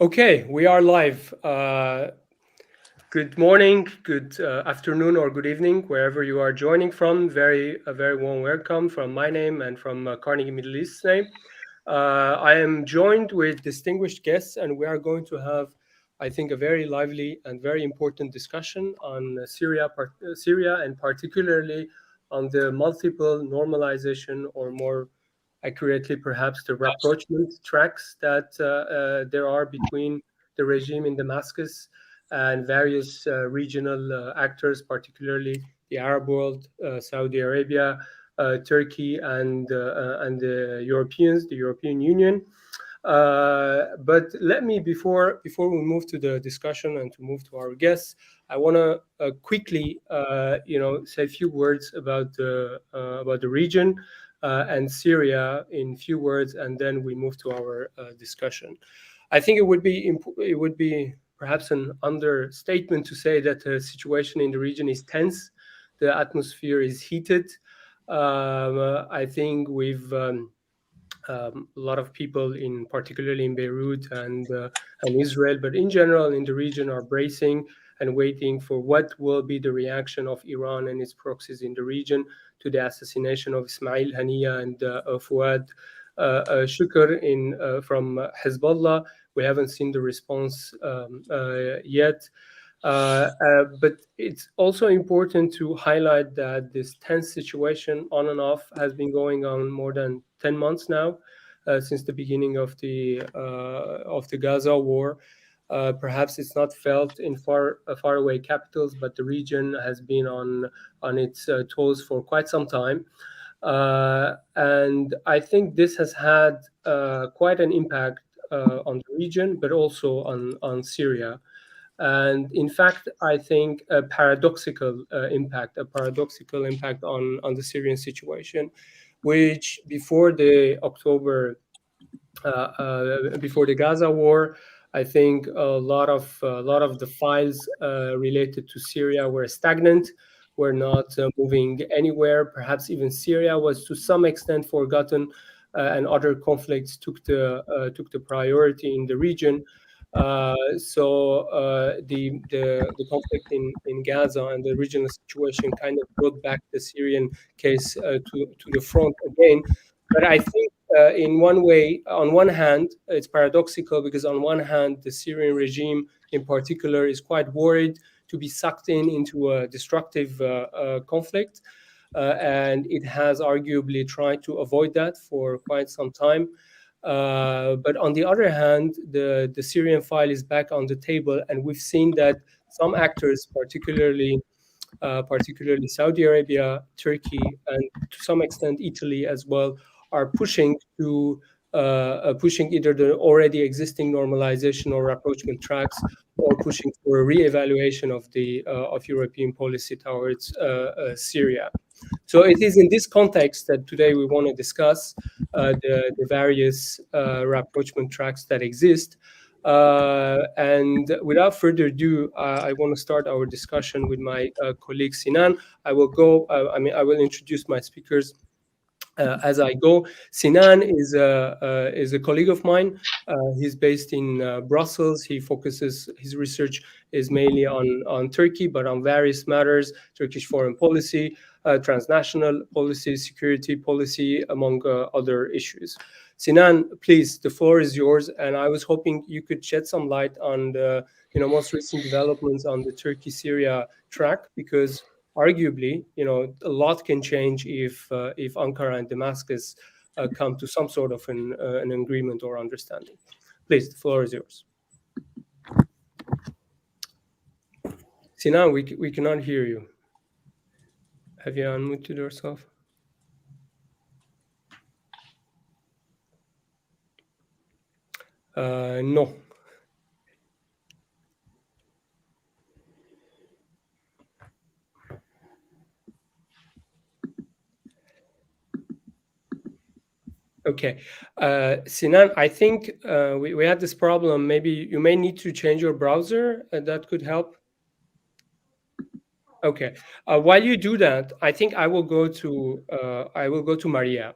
Okay, we are live. Good morning, good afternoon, or good evening, wherever you are joining from. A very warm welcome from my name and from Carnegie Middle East's name. I am joined with distinguished guests, and we are going to have, I think, a very lively and very important discussion on Syria, and particularly on the multiple normalization, or more accurately, perhaps the rapprochement tracks that there are between the regime in Damascus and various regional actors, particularly the Arab world, Saudi Arabia, Turkey, and the Europeans, the European Union. But let me, before we move to the discussion and to move to our guests, I want to quickly, say a few words about the region and Syria in few words, and then we move to our discussion. I think it would be perhaps an understatement to say that the situation in the region is tense. The atmosphere is heated. I think we've a lot of people, particularly in Beirut and Israel, but in general in the region, are bracing and waiting for what will be the reaction of Iran and its proxies in the region to the assassination of Ismail Haniya and Fuad Shukr from Hezbollah. We haven't seen the response yet. But it's also important to highlight that this tense situation on and off has been going on more than 10 months now, since the beginning of the Gaza war. Perhaps it's not felt in faraway capitals, but the region has been on its toes for quite some time. And I think this has had quite an impact on the region, but also on Syria. And in fact, I think a paradoxical impact on the Syrian situation, which before the Gaza war, I think a lot of the files related to Syria were stagnant, were not moving anywhere. Perhaps even Syria was to some extent forgotten, and other conflicts took the priority in the region. The conflict in Gaza and the regional situation kind of brought back the Syrian case to the front again. But I think in one way, on one hand, it's paradoxical because on one hand, the Syrian regime in particular is quite worried to be sucked into a destructive conflict. And it has arguably tried to avoid that for quite some time. But on the other hand, the Syrian file is back on the table, and we've seen that some actors, particularly Saudi Arabia, Turkey, and to some extent Italy as well, are pushing either the already existing normalization or rapprochement tracks, or pushing for a re-evaluation of European policy towards Syria. So it is in this context that today we want to discuss the various rapprochement tracks that exist. And without further ado, I want to start our discussion with my colleague Sinan. I will introduce my speakers as I go. Sinan is a colleague of mine. He's based in Brussels. His research is mainly on Turkey, but on various matters: Turkish foreign policy, transnational policy, security policy, among other issues. Sinan, please, the floor is yours. And I was hoping you could shed some light on the most recent developments on the Turkey-Syria track, because arguably, a lot can change if Ankara and Damascus come to some sort of an agreement or understanding. Please, the floor is yours. Sinan, we cannot hear you. Have you unmuted yourself? No. Okay. Sinan, I think we had this problem. Maybe you may need to change your browser. That could help. Okay. While you do that, I think I will go to Maria.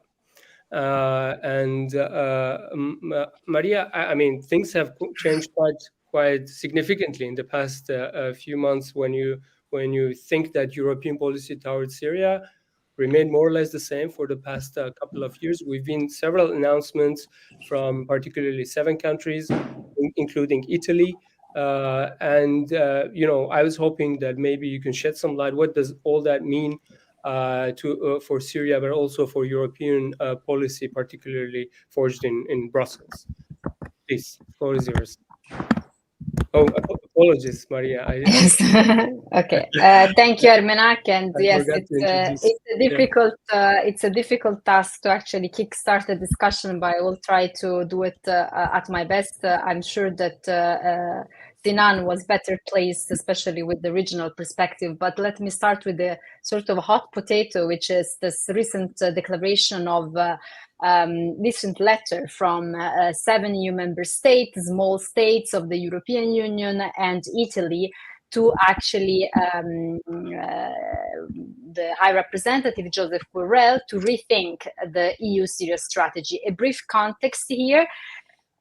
Maria, I mean, things have changed quite significantly in the past few months. When you think that European policy towards Syria remained more or less the same for the past couple of years, we've been several announcements from particularly 7 countries, including Italy. I was hoping that maybe you can shed some light. What does all that mean for Syria, but also for European policy, particularly forged in Brussels? Please, the floor is yours. Oh, apologies, Maria. Yes. Okay. Thank you, Armenak. And yes, it's a difficult task to actually kickstart a discussion, but I will try to do it at my best. I'm sure that Sinan was better placed, especially with the regional perspective. But let me start with the sort of hot potato, which is this recent declaration of recent letter from 7 EU member states, small states of the European Union and Italy, to actually the High Representative Joseph Borrell to rethink the EU-Syria strategy. A brief context here.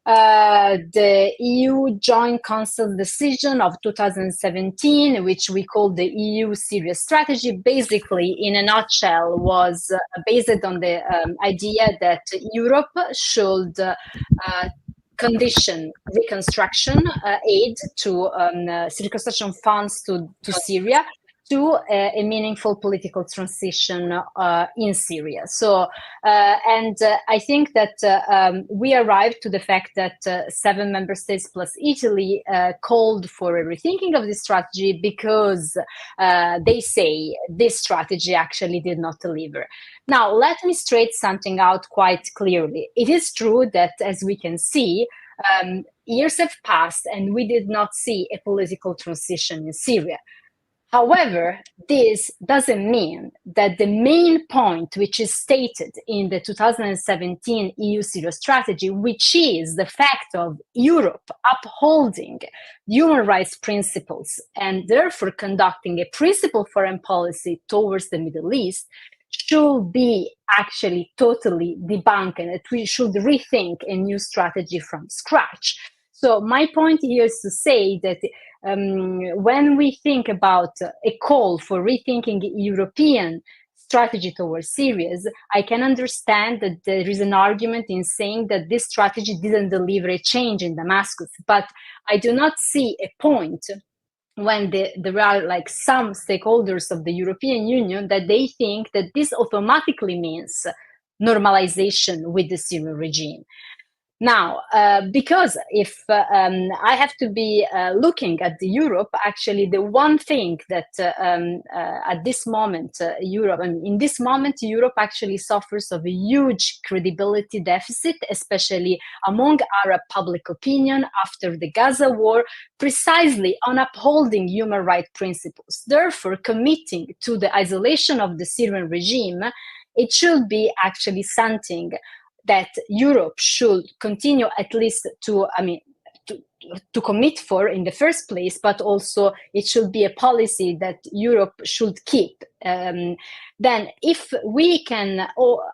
The EU Joint Council decision of 2017, which we call the EU-Syria strategy, basically, in a nutshell, was based on the idea that Europe should condition reconstruction aid to reconstruction funds to Syria to a meaningful political transition in Syria. So, I think that we arrived to the fact that 7 member states plus Italy called for a rethinking of this strategy because they say this strategy actually did not deliver. Now, let me straight something out quite clearly. It is true that, as we can see, years have passed and we did not see a political transition in Syria. However, this doesn't mean that the main point, which is stated in the 2017 EU-Syria strategy, which is the fact of Europe upholding human rights principles and therefore conducting a principled foreign policy towards the Middle East, should be actually totally debunked, and that we should rethink a new strategy from scratch. So my point here is to say that when we think about a call for rethinking European strategy towards Syria, I can understand that there is an argument in saying that this strategy didn't deliver a change in Damascus, but I do not see a point when there are like some stakeholders of the European Union that they think that this automatically means normalization with the Syrian regime. Now, because if I have to be looking at Europe, actually the one thing that at this moment, in this moment, Europe actually suffers of a huge credibility deficit, especially among Arab public opinion after the Gaza war, precisely on upholding human rights principles. Therefore, committing to the isolation of the Syrian regime, it should be actually something that Europe should continue at least to commit for in the first place, but also it should be a policy that Europe should keep. Then if we can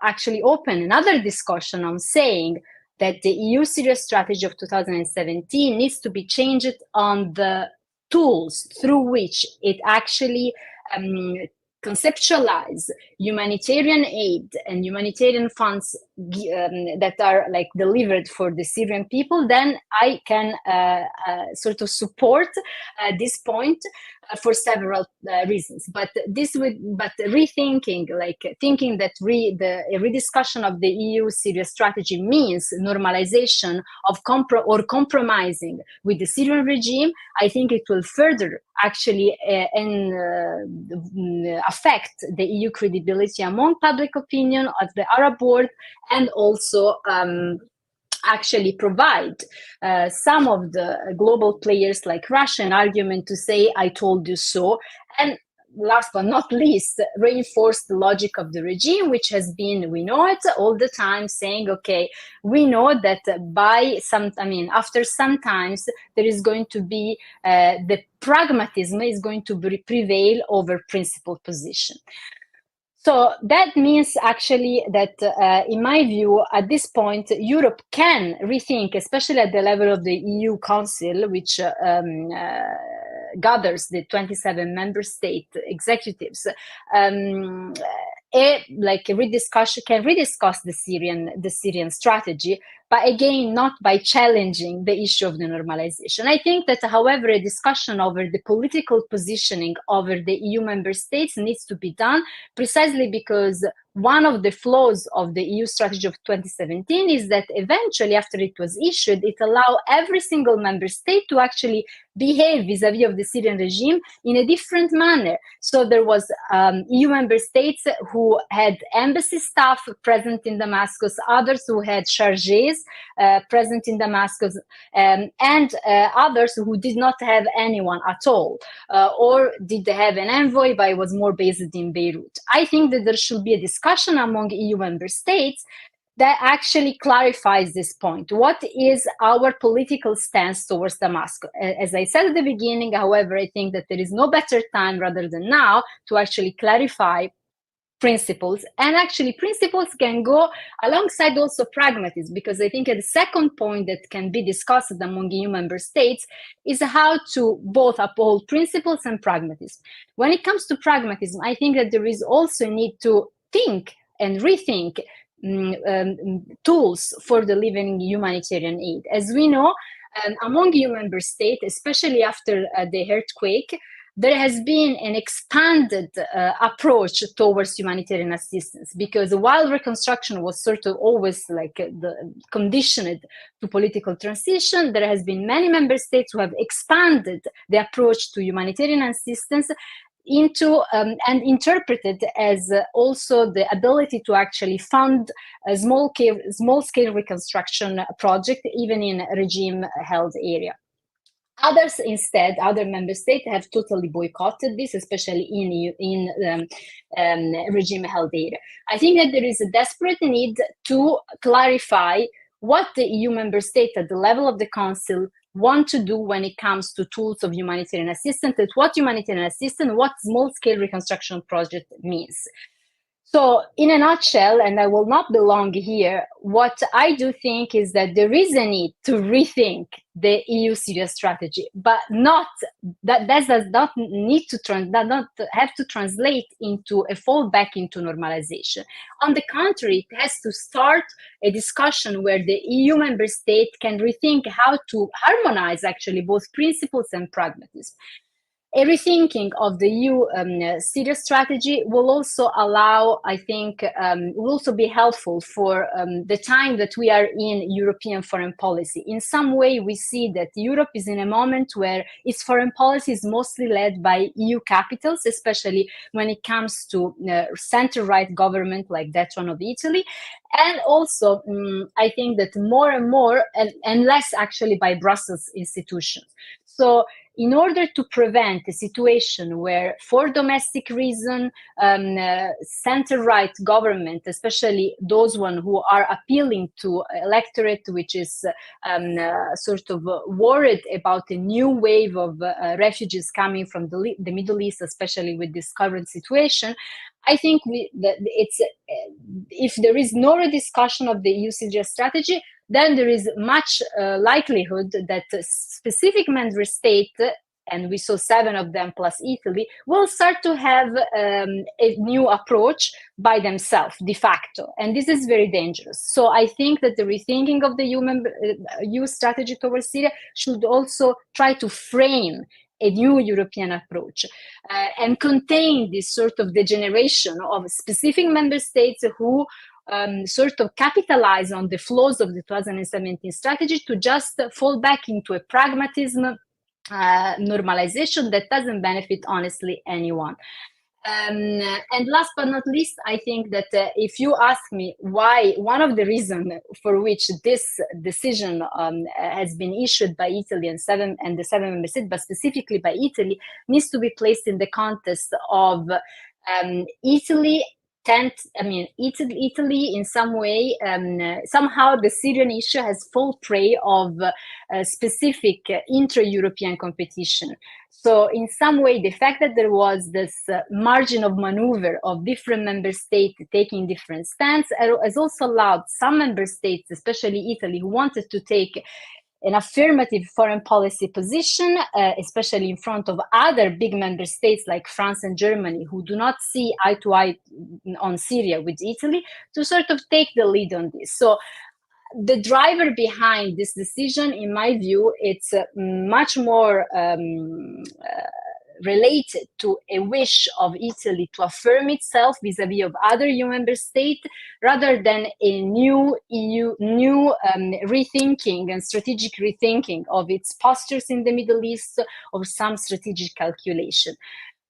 actually open another discussion on saying that the EU-Syria strategy of 2017 needs to be changed on the tools through which it actually conceptualize humanitarian aid and humanitarian funds that are like delivered for the Syrian people, then I can sort of support this point for several reasons. But rethinking, like thinking that a rediscussion of the EU-Syria strategy means normalization of compromising with the Syrian regime, I think it will further actually affect the EU credibility among public opinion of the Arab world, and also actually provide some of the global players like Russia an argument to say, I told you so. And last but not least, reinforce the logic of the regime, which has been, we know it all the time, saying, okay, we know that after some times there is going to be the pragmatism is going to prevail over principled position. So that means actually that, in my view, at this point, Europe can rethink, especially at the level of the EU Council, which gathers the 27 member state executives, can rediscuss the Syrian strategy, but again, not by challenging the issue of the normalization. I think that, however, a discussion over the political positioning over the EU member states needs to be done, precisely because one of the flaws of the EU strategy of 2017 is that eventually, after it was issued, it allowed every single member state to actually behave vis-a-vis of the Syrian regime in a different manner. So there was EU member states who had embassy staff present in Damascus, others who had chargés present in Damascus, and others who did not have anyone at all, or did have an envoy, but it was more based in Beirut. I think that there should be a discussion among EU member states that actually clarifies this point. What is our political stance towards Damascus? As I said at the beginning, however, I think that there is no better time rather than now to actually clarify principles. And actually, principles can go alongside also pragmatism, because I think the second point that can be discussed among EU member states is how to both uphold principles and pragmatism. When it comes to pragmatism, I think that there is also a need to think and rethink tools for delivering humanitarian aid. As we know, among EU member states, especially after the earthquake, there has been an expanded approach towards humanitarian assistance, because while reconstruction was sort of always conditioned to political transition, there has been many member states who have expanded the approach to humanitarian assistance into and interpreted as also the ability to actually fund a small-scale reconstruction project, even in regime-held area. Others instead, other member states have totally boycotted this, especially in regime-held area. I think that there is a desperate need to clarify what the EU member states at the level of the Council want to do when it comes to tools of humanitarian assistance, and what humanitarian assistance, what small-scale reconstruction project means. So in a nutshell, and I will not belong here, what I do think is that there is a need to rethink the EU Syria strategy, but that does not need to have to translate into a fallback into normalization. On the contrary, it has to start a discussion where the EU member state can rethink how to harmonize actually both principles and pragmatism. A rethinking of the EU Syria strategy will also allow, I think, will also be helpful for the time that we are in European foreign policy. In some way, we see that Europe is in a moment where its foreign policy is mostly led by EU capitals, especially when it comes to center-right government like that one of Italy. And also, I think that more and more, and less actually by Brussels institutions. So in order to prevent a situation where, for domestic reason, center-right government, especially those ones who are appealing to electorate which is sort of worried about a new wave of refugees coming from the Middle East, especially with this current situation, I think if there is no rediscussion of the EU Syria strategy, then there is much likelihood that specific member states, and we saw 7 of them plus Italy, will start to have a new approach by themselves, de facto. And this is very dangerous. So I think that the rethinking of the EU strategy towards Syria should also try to frame a new European approach and contain this sort of degeneration of specific member states who sort of capitalize on the flaws of the 2017 strategy to just fall back into a pragmatism normalization that doesn't benefit, honestly, anyone. And last but not least, I think that if you ask me why, one of the reasons for which this decision has been issued by Italy and the 7 member states, but specifically by Italy, needs to be placed in the context of Italy Italy in some way, somehow the Syrian issue has fallen prey of specific intra-European competition. So in some way, the fact that there was this margin of maneuver of different member states taking different stands has also allowed some member states, especially Italy, who wanted to take an affirmative foreign policy position, especially in front of other big member states like France and Germany, who do not see eye to eye on Syria with Italy, to sort of take the lead on this. So the driver behind this decision, in my view, it's much more related to a wish of Italy to affirm itself vis-a-vis of other EU member states, rather than a new rethinking and strategic rethinking of its postures in the Middle East, or some strategic calculation.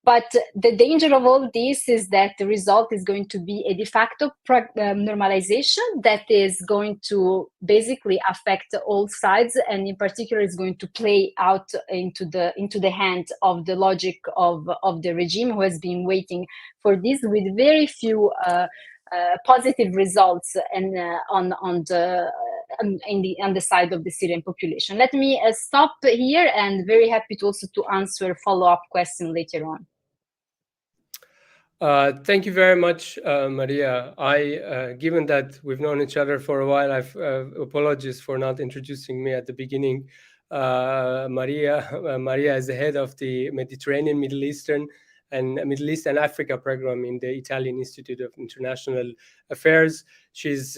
But the danger of all this is that the result is going to be a de facto normalization that is going to basically affect all sides, and in particular is going to play out into the hand of the logic of the regime, who has been waiting for this with very few positive results and on the side of the Syrian population. Let me stop here, and very happy to also to answer follow-up questions later on. Thank you very much, Maria. Given that we've known each other for a while, I've apologies for not introducing me at the beginning. Maria is the head of the Mediterranean, Middle East and Africa program in the Italian Institute of International Affairs. She's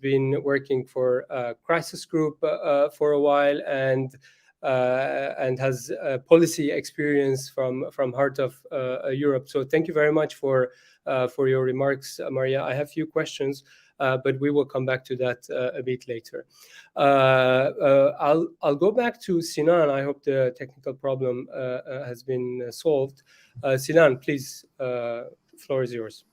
been working for a crisis group for a while, and has policy experience from heart of Europe. So thank you very much for your remarks, Maria. I have a few questions, but we will come back to that a bit later. I'll go back to Sinan. I hope the technical problem has been solved. Sinan, please, floor is yours.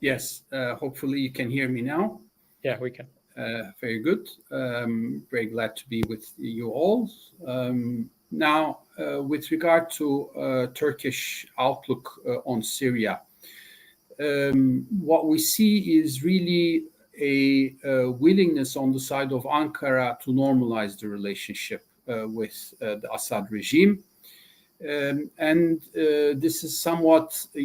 Yes, hopefully you can hear me now. Yeah, we can. Very good. Very glad to be with you all. Now, with regard to Turkish outlook on Syria, what we see is really a willingness on the side of Ankara to normalize the relationship with the Assad regime. And this is somewhat, a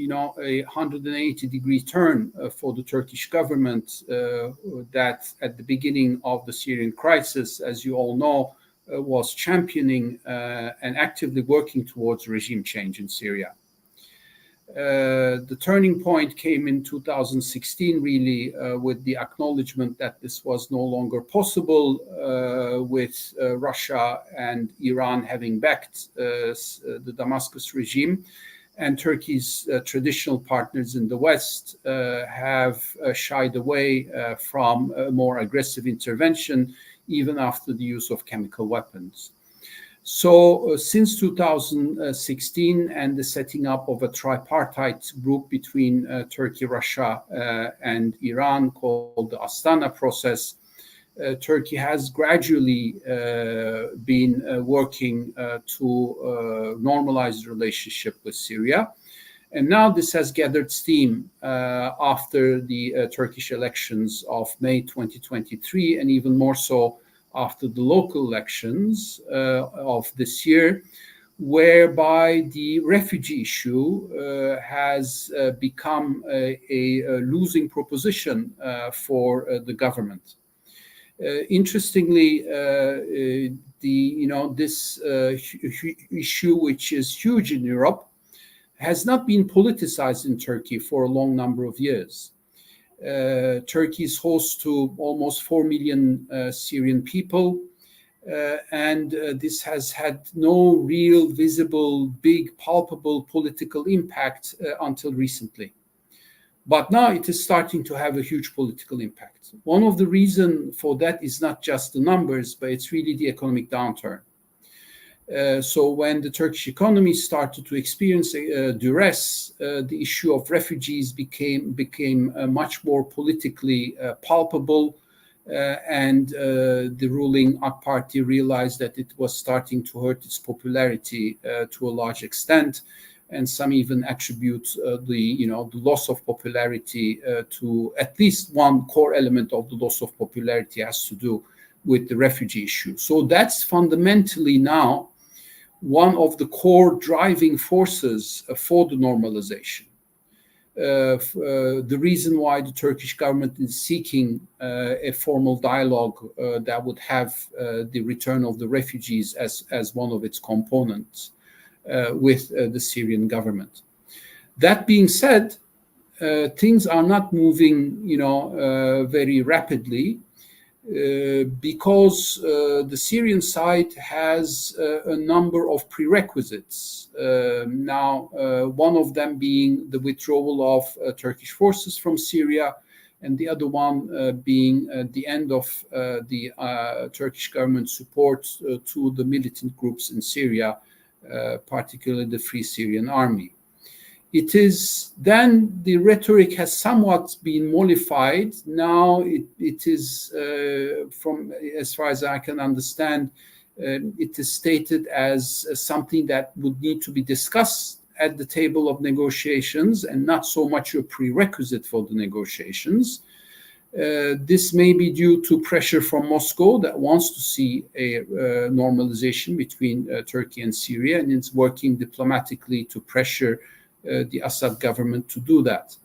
180-degree turn for the Turkish government that at the beginning of the Syrian crisis, as you all know, was championing and actively working towards regime change in Syria. The turning point came in 2016, really, with the acknowledgement that this was no longer possible, with Russia and Iran having backed the Damascus regime, and Turkey's traditional partners in the West have shied away from a more aggressive intervention, even after the use of chemical weapons. So since 2016 and the setting up of a tripartite group between Turkey, Russia, and Iran called the Astana process, Turkey has gradually been working to normalize the relationship with Syria. And now this has gathered steam after the Turkish elections of May 2023, and even more so after the local elections of this year, whereby the refugee issue has become a losing proposition for the government. Interestingly, this issue, which is huge in Europe, has not been politicized in Turkey for a long number of years. Turkey is host to almost 4 million Syrian people, and this has had no real visible, big, palpable political impact until recently. But now it is starting to have a huge political impact. One of the reasons for that is not just the numbers, but it's really the economic downturn. So when the Turkish economy started to experience duress, the issue of refugees became much more politically palpable, and the ruling AK Party realized that it was starting to hurt its popularity to a large extent, and some even attribute the loss of popularity to at least one core element of the loss of popularity has to do with the refugee issue. So that's fundamentally now one of the core driving forces for the normalization. The reason why the Turkish government is seeking a formal dialogue that would have the return of the refugees as one of its components with the Syrian government. That being said, things are not moving, very rapidly because the Syrian side has a number of prerequisites. Now, one of them being the withdrawal of Turkish forces from Syria, and the other one being the end of the Turkish government support to the militant groups in Syria, particularly the Free Syrian Army. It is then the rhetoric has somewhat been mollified. Now it is, from as far as I can understand, it is stated as something that would need to be discussed at the table of negotiations and not so much a prerequisite for the negotiations. This may be due to pressure from Moscow that wants to see a normalization between Turkey and Syria, and it's working diplomatically to pressure the Assad government to do that.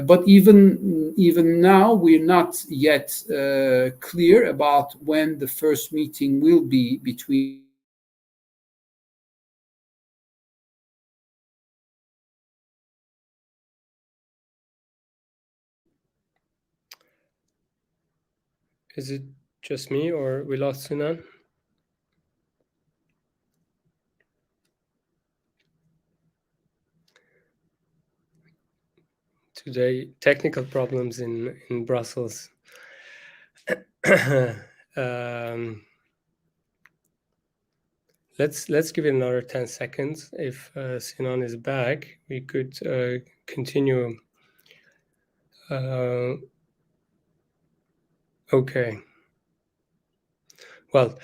But even now, we're not yet clear about when the first meeting will be between Is it just me or we lost Sinan? Today, technical problems in Brussels. Let's give it another 10 seconds. If Sinan is back, we could continue. Okay. Well,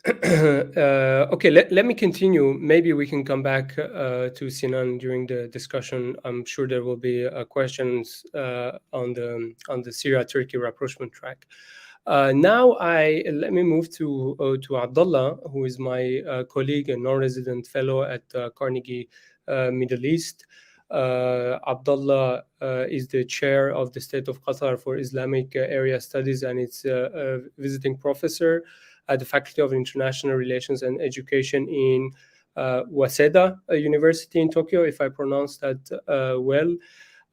okay, let me continue. Maybe we can come back to Sinan during the discussion. I'm sure there will be questions on the Syria-Turkey rapprochement track. Now let me move to Abdullah, who is my colleague and non-resident fellow at Carnegie Middle East. Abdullah is the chair of the State of Qatar for Islamic Area Studies, and it's a visiting professor at the Faculty of International Relations and Education in Waseda University in Tokyo, if I pronounced that well.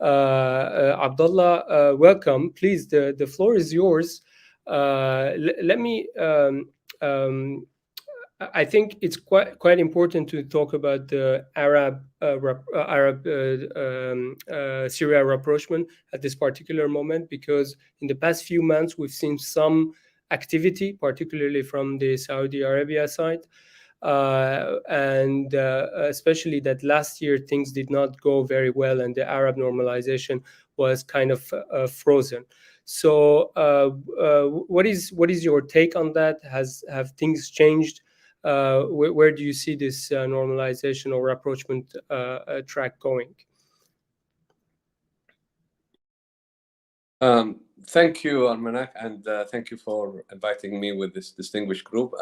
Abdullah, welcome. Please, the floor is yours. Let me. I think it's quite important to talk about the Syria rapprochement at this particular moment, because in the past few months we've seen some activity, particularly from the Saudi Arabia side, and especially that last year things did not go very well, and the Arab normalization was kind of frozen. So, what is your take on that? Have things changed? Where do you see this normalization or rapprochement track going? Thank you, Armenak, and thank you for inviting me with this distinguished group.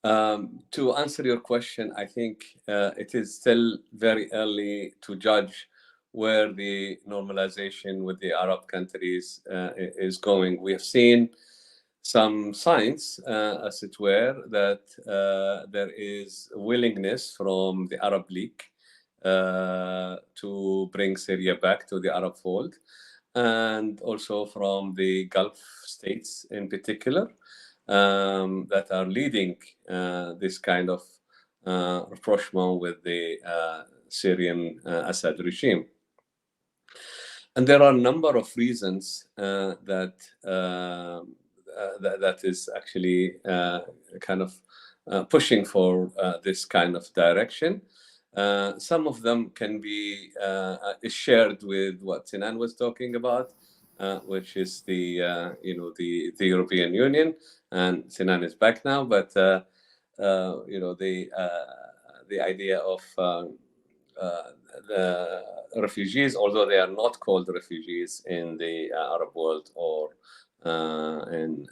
To answer your question, I think it is still very early to judge where the normalization with the Arab countries is going. We have seen some signs, as it were, that there is willingness from the Arab League to bring Syria back to the Arab fold, and also from the Gulf states in particular, that are leading this kind of rapprochement with the Syrian Assad regime. And there are a number of reasons that is actually kind of pushing for this kind of direction. Some of them can be shared with what Sinan was talking about, which is the European Union, and Sinan is back now. But the idea of the refugees, although they are not called refugees in the Arab world or in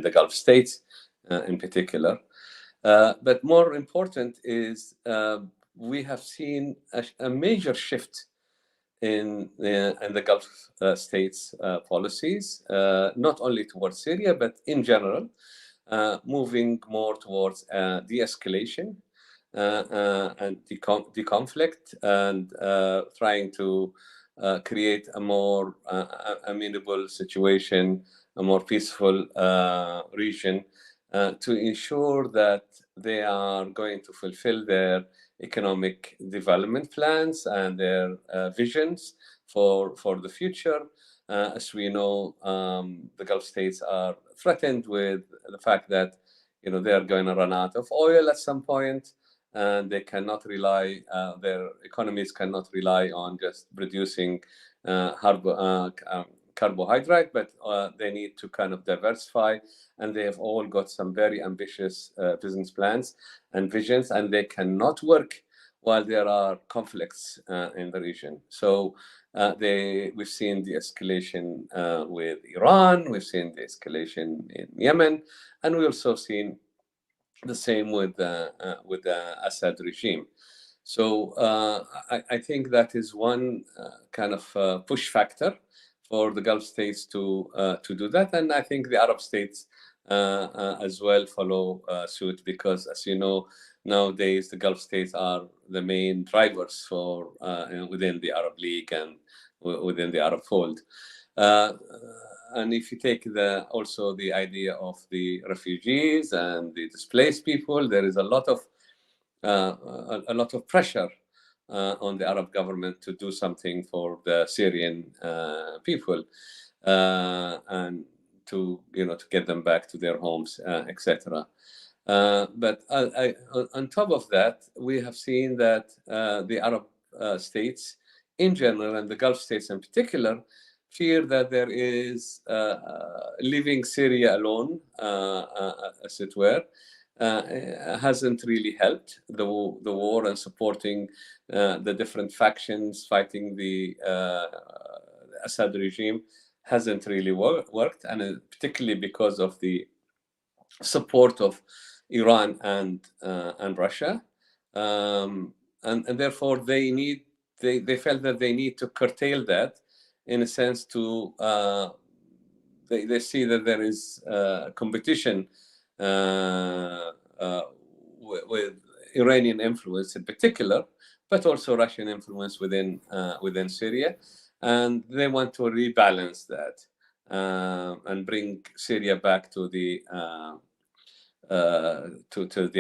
the Gulf states in particular. But more important is we have seen a major shift in the Gulf states policies, not only towards Syria, but in general, moving more towards de-escalation and de-conflict, and trying to create a more amenable situation, a more peaceful region, to ensure that they are going to fulfill their economic development plans and their visions for the future. As we know, the Gulf states are threatened with the fact that they are going to run out of oil at some point, and they cannot rely, their economies cannot rely on just producing carbohydrate, but they need to kind of diversify, and they have all got some very ambitious business plans and visions, and they cannot work while there are conflicts in the region. So we've seen the escalation with Iran, we've seen the escalation in Yemen, and we've also seen the same with the Assad regime. So I think that is one kind of push factor for the Gulf states to do that, and I think the Arab states as well follow suit, because, as you know, nowadays the Gulf states are the main drivers for within the Arab League and within the Arab fold. And if you take also the idea of the refugees and the displaced people, there is a lot of pressure on the Arab government to do something for the Syrian people, and to get them back to their homes, etc. But on top of that, we have seen that the Arab states in general, and the Gulf states in particular, fear that there is leaving Syria alone, as it were, hasn't really helped the war, and supporting the different factions fighting the Assad regime hasn't really worked, and particularly because of the support of Iran and Russia, and therefore they felt that they need to curtail that, in a sense, to they see that there is competition with Iranian influence in particular, but also Russian influence within Syria, and they want to rebalance that and bring Syria back to the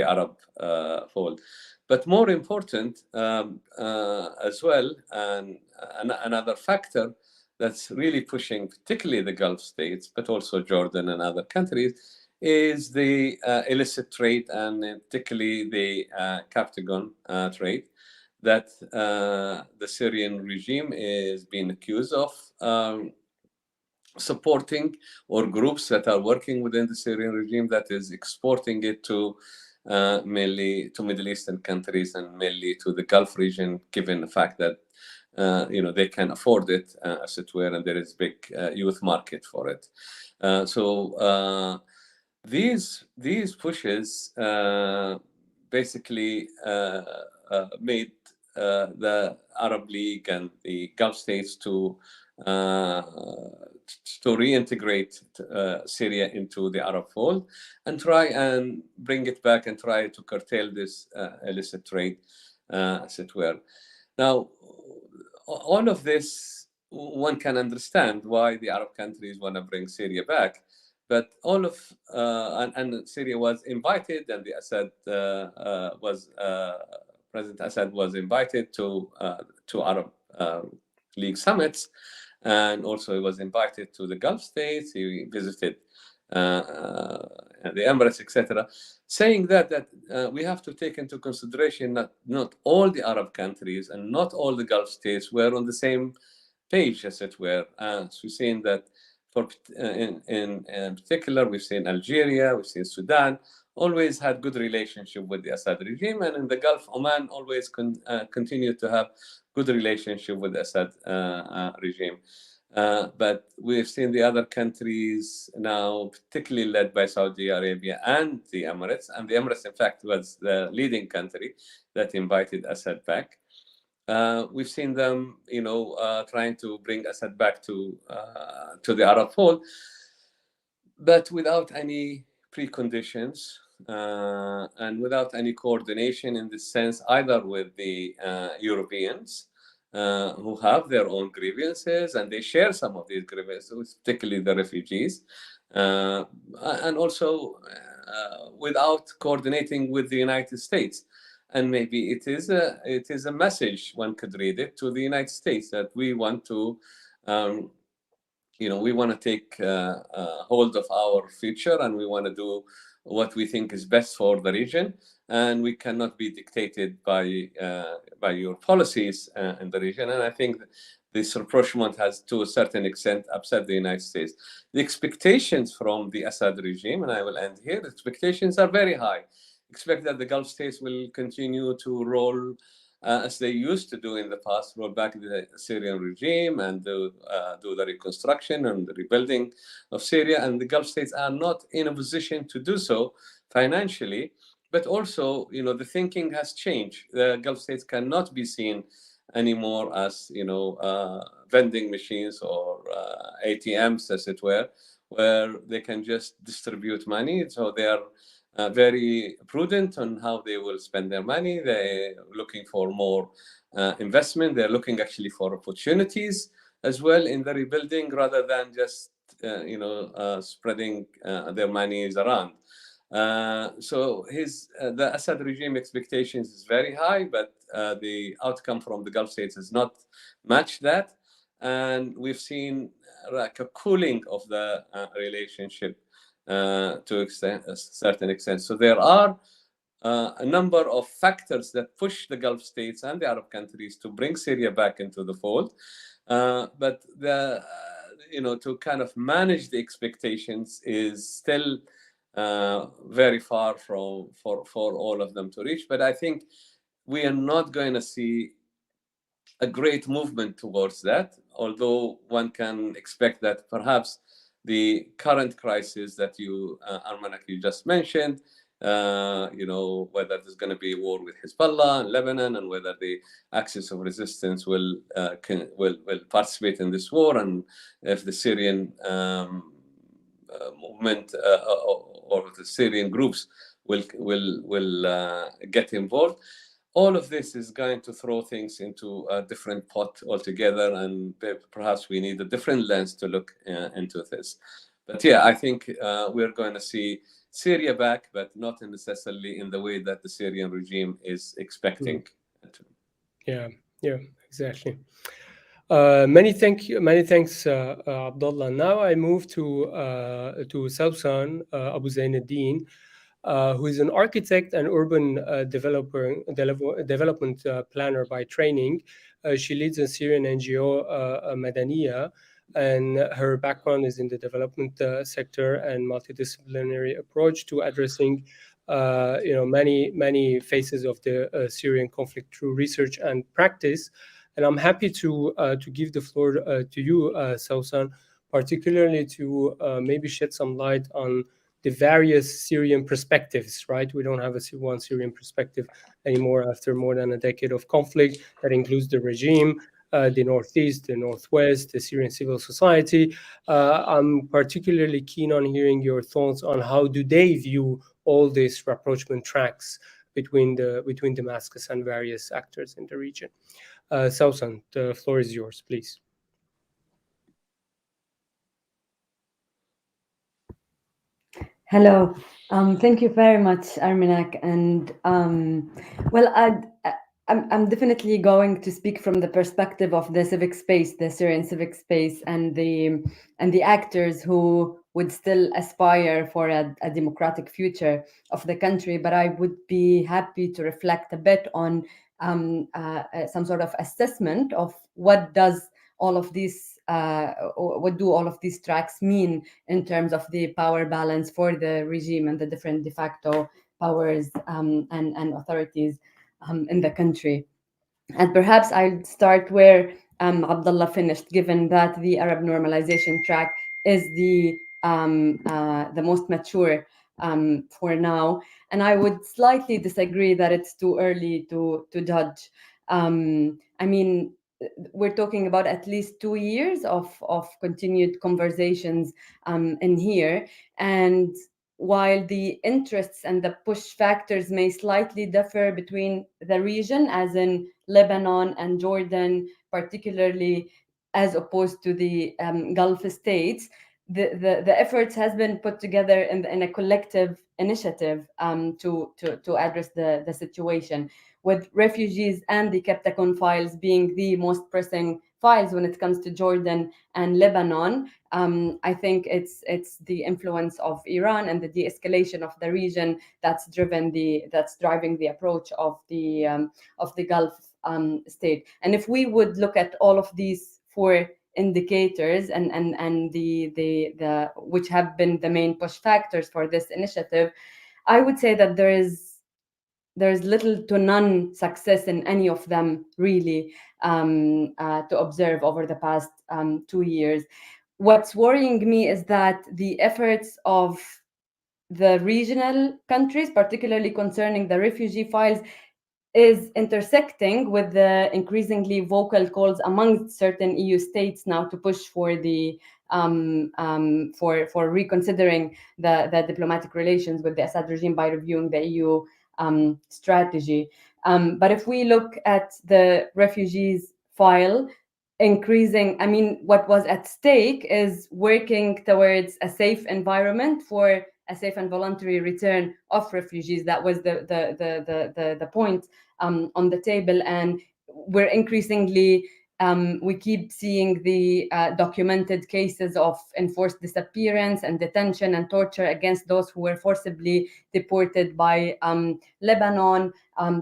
Arab fold. But more important as well, and another factor that's really pushing particularly the Gulf states, but also Jordan and other countries, is the illicit trade, and particularly the Captagon trade that the Syrian regime is being accused of supporting, or groups that are working within the Syrian regime that is exporting it to mainly to Middle Eastern countries and mainly to the Gulf region, given the fact that they can afford it, as it were, and there is big youth market for it. So these pushes basically made the Arab League and the Gulf states to reintegrate Syria into the Arab fold and try and bring it back and try to curtail this illicit trade, as it were. Now, all of this, one can understand why the Arab countries want to bring Syria back, but all of and Syria was invited, and the Assad President Assad was invited to Arab League summits, and also he was invited to the Gulf states. He visited the Emirates, etc., saying that we have to take into consideration that not all the Arab countries and not all the Gulf states were on the same page, as it were. So we've seen that in particular, we've seen Algeria, we've seen Sudan, always had good relationship with the Assad regime, and in the Gulf, Oman always continued to have good relationship with the Assad regime. But we've seen the other countries now, particularly led by Saudi Arabia and the Emirates, and the Emirates, in fact, was the leading country that invited Assad back. We've seen them, trying to bring Assad back to the Arab fold, but without any preconditions and without any coordination in this sense, either with the Europeans, who have their own grievances, and they share some of these grievances, particularly the refugees, and also without coordinating with the United States. And maybe it is a message, one could read it, to the United States that we want to, we want to take hold of our future, and we want to do what we think is best for the region, and we cannot be dictated by your policies in the region. And I think this rapprochement has, to a certain extent, upset the United States. The expectations from the Assad regime, and I will end here, the expectations are very high. Expect that the Gulf states will continue to roll as they used to do in the past, roll back the Syrian regime and do the reconstruction and the rebuilding of Syria. And the Gulf states are not in a position to do so financially, but also, the thinking has changed. The Gulf states cannot be seen anymore as, vending machines or ATMs, as it were, where they can just distribute money. So they are very prudent on how they will spend their money. They're looking for more investment. They're looking actually for opportunities as well in the rebuilding, rather than just spreading their monies around. So the Assad regime expectations is very high, but the outcome from the Gulf states has not matched that, and we've seen like a cooling of the relationship to a certain extent. So there are a number of factors that push the Gulf states and the Arab countries to bring Syria back into the fold, but to kind of manage the expectations is still very far for all of them to reach. But I think we are not going to see a great movement towards that, although one can expect that perhaps the current crisis that Armenak, you just mentioned, whether there's going to be a war with Hezbollah in Lebanon, and whether the axis of resistance will participate in this war, and if the Syrian movement or the Syrian groups will get involved. All of this is going to throw things into a different pot altogether, and perhaps we need a different lens to look into this. But yeah, I think we're going to see Syria back, but not necessarily in the way that the Syrian regime is expecting. Yeah, exactly. Many thanks, Abdullah. Now I move to Sawsan Abou Zaineddine, who is an architect and urban development planner by training. She leads a Syrian NGO, Madaniya, and her background is in the development sector and multidisciplinary approach to addressing many phases of the Syrian conflict through research and practice. And I'm happy to give the floor to you, Sawsan, particularly to maybe shed some light on the various Syrian perspectives, right? We don't have one Syrian perspective anymore after more than a decade of conflict. That includes the regime, the Northeast, the Northwest, the Syrian civil society. I'm particularly keen on hearing your thoughts on how do they view all these rapprochement tracks between Damascus and various actors in the region. Sawsan, the floor is yours, please. Hello. Thank you very much, Armenak. And I'm definitely going to speak from the perspective of the civic space, the Syrian civic space, and the actors who would still aspire for a democratic future of the country. But I would be happy to reflect a bit on some sort of assessment of what does all of these what do all of these tracks mean in terms of the power balance for the regime and the different de facto powers and authorities in the country. And perhaps I'll start where Abdullah finished, given that the Arab normalization track is the most mature for now. And I would slightly disagree that it's too early to judge. I mean, we're talking about at least 2 years of continued conversations in here. And while the interests and the push factors may slightly differ between the region, as in Lebanon and Jordan, particularly as opposed to the Gulf states, the efforts has been put together in a collective initiative to address the situation, with refugees and the Captacon files being the most pressing files when it comes to Jordan and Lebanon. I think it's the influence of Iran and the de-escalation of the region that's driving the approach of the Gulf state. And if we would look at all of these 4 indicators and the which have been the main push factors for this initiative, I would say that there's little to none success in any of them, really, to observe over the past 2 years. What's worrying me is that the efforts of the regional countries, particularly concerning the refugee files, is intersecting with the increasingly vocal calls among certain EU states now to push for the for reconsidering the diplomatic relations with the Assad regime by reviewing the EU strategy. But if we look at the refugees file, what was at stake is working towards a safe environment for a safe and voluntary return of refugees. That was the point on the table, and we're increasingly we keep seeing the documented cases of enforced disappearance and detention and torture against those who were forcibly deported by Lebanon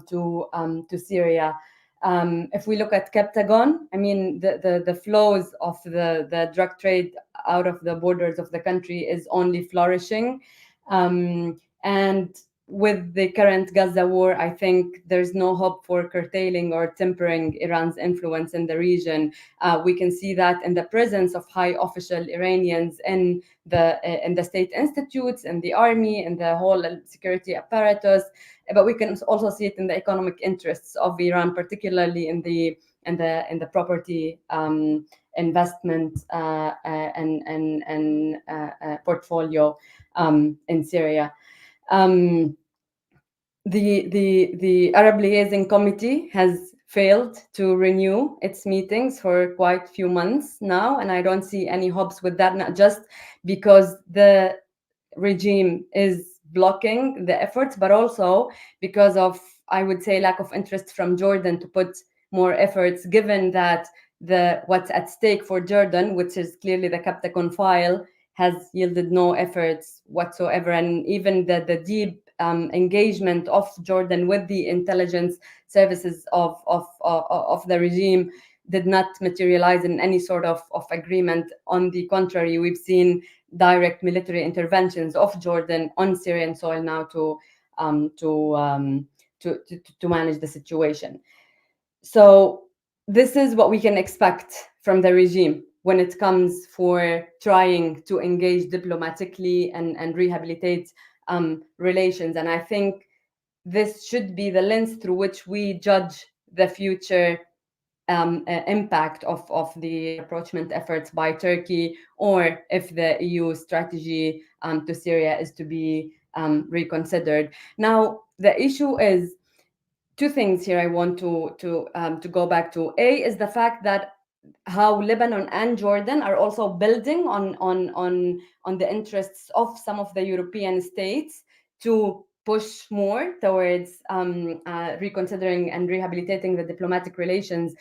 to Syria. If we look at Captagon, the flows of the drug trade out of the borders of the country is only flourishing. And with the current Gaza war, I think there's no hope for curtailing or tempering Iran's influence in the region. We can see that in the presence of high official Iranians in the state institutes, in the army, in the whole security apparatus. But we can also see it in the economic interests of Iran, particularly in the property investment and portfolio in Syria. The Arab Liaison Committee has failed to renew its meetings for quite a few months now, and I don't see any hopes with that, not just because the regime is blocking the efforts, but also because of, I would say, lack of interest from Jordan to put more efforts, given that what's at stake for Jordan, which is clearly the Captacon file, has yielded no efforts whatsoever. And even the deep engagement of Jordan with the intelligence services of the regime did not materialize in any sort of agreement. On the contrary, we've seen direct military interventions of Jordan on Syrian soil now to manage the situation. So this is what we can expect from the regime when it comes for trying to engage diplomatically and rehabilitate relations. And I think this should be the lens through which we judge the future impact of the rapprochement efforts by Turkey, or if the EU strategy to Syria is to be reconsidered. Now, the issue is 2 things here I want to go back to. A is the fact that how Lebanon and Jordan are also building on the interests of some of the European states to push more towards reconsidering and rehabilitating the diplomatic relations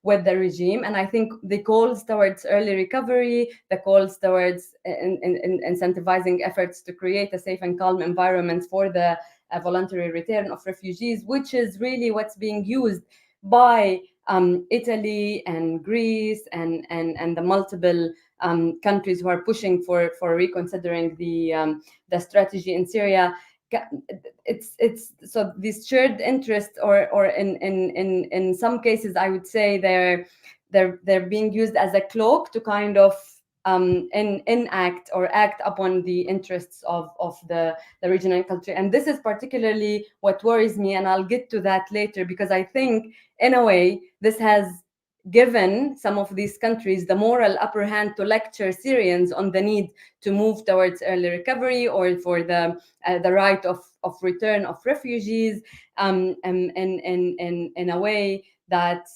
with the regime. And I think the calls towards early recovery, the calls towards incentivizing efforts to create a safe and calm environment for the voluntary return of refugees, which is really what's being used by Italy and Greece and the multiple countries who are pushing for reconsidering the strategy in Syria. It's so these shared interests, or in some cases, I would say they're being used as a cloak to kind of enact or act upon the interests of the regional country. And this is particularly what worries me, and I'll get to that later, because I think in a way this has given some of these countries the moral upper hand to lecture Syrians on the need to move towards early recovery, or for the right of return of refugees, in a way that,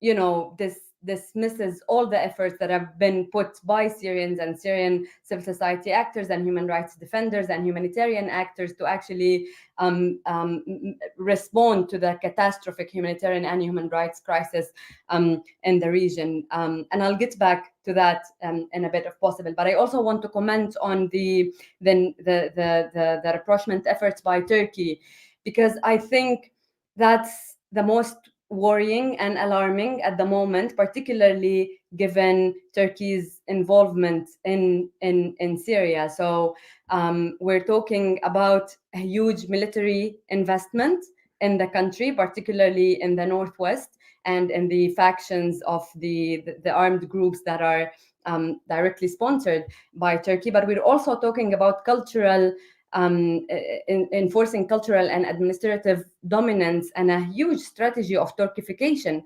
you know, this dismisses all the efforts that have been put by Syrians and Syrian civil society actors and human rights defenders and humanitarian actors to actually respond to the catastrophic humanitarian and human rights crisis in the region. And I'll get back to that in a bit if possible. But I also want to comment on the rapprochement efforts by Turkey, because I think that's the most worrying and alarming at the moment, particularly given Turkey's involvement in Syria. So we're talking about a huge military investment in the country, particularly in the northwest and in the factions of the armed groups that are directly sponsored by Turkey. But we're also talking about cultural enforcing cultural and administrative dominance, and a huge strategy of Turkification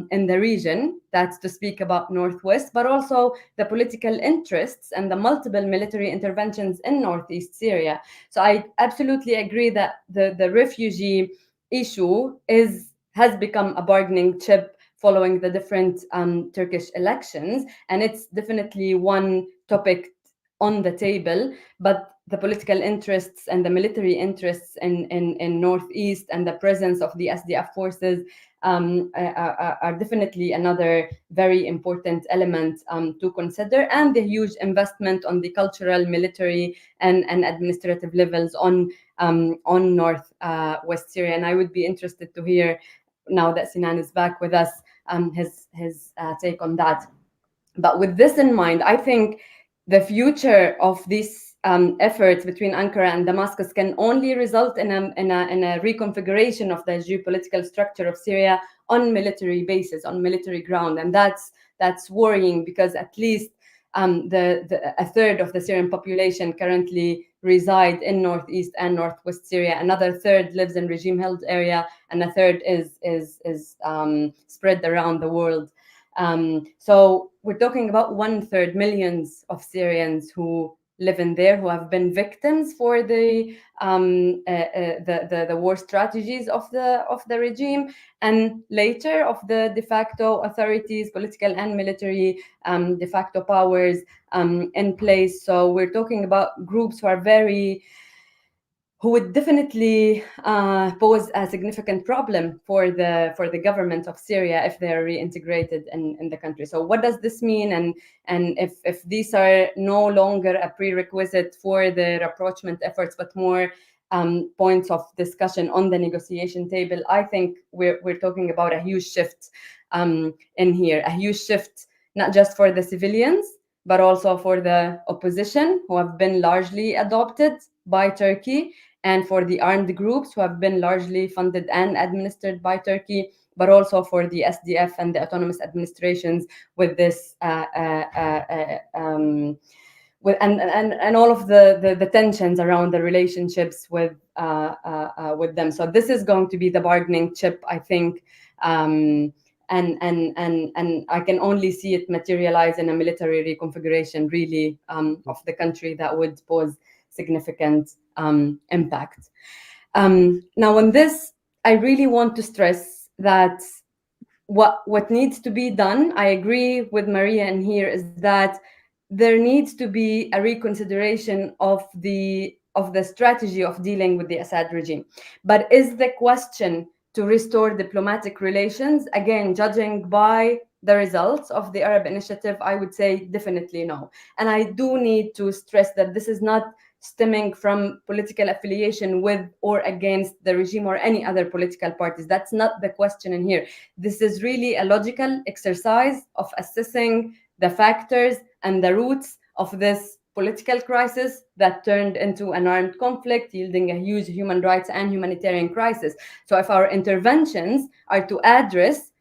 in the region. That's to speak about Northwest, but also the political interests and the multiple military interventions in Northeast Syria. So I absolutely agree that the refugee issue has become a bargaining chip following the different Turkish elections, and it's definitely one topic on the table. But the political interests and the military interests in Northeast, and the presence of the SDF forces are definitely another very important element to consider, and the huge investment on the cultural, military, and administrative levels on Northwest Syria. And I would be interested to hear, now that Sinan is back with us, his take on that. But with this in mind, I think the future of these efforts between Ankara and Damascus can only result in a reconfiguration of the geopolitical structure of Syria on military basis, on military ground, and that's worrying, because at least a third of the Syrian population currently reside in Northeast and Northwest Syria. Another third lives in regime-held area, and a third is spread around the world. So we're talking about 1/3 millions of Syrians who live in there, who have been victims for the war strategies of the regime, and later of the de facto authorities, political and military de facto powers in place. So we're talking about groups who would definitely pose a significant problem for the government of Syria if they are reintegrated in the country. So what does this mean? And if these are no longer a prerequisite for the rapprochement efforts, but more points of discussion on the negotiation table, I think we're talking about a huge shift in here, a huge shift not just for the civilians, but also for the opposition, who have been largely adopted by Turkey, and for the armed groups who have been largely funded and administered by Turkey, but also for the SDF and the autonomous administrations with this and all of the tensions around the relationships with them. So this is going to be the bargaining chip, I think. And I can only see it materialize in a military reconfiguration, really, of the country that would pose significant impact. Now, on this, I really want to stress that what needs to be done, I agree with Maria in here, is that there needs to be a reconsideration of the strategy of dealing with the Assad regime. But is the question to restore diplomatic relations? Again, judging by the results of the Arab Initiative, I would say definitely no. And I do need to stress that this is not stemming from political affiliation with or against the regime or any other political parties. That's not the question in here. This is really a logical exercise of assessing the factors and the roots of this political crisis that turned into an armed conflict, yielding a huge human rights and humanitarian crisis. So if our interventions are to address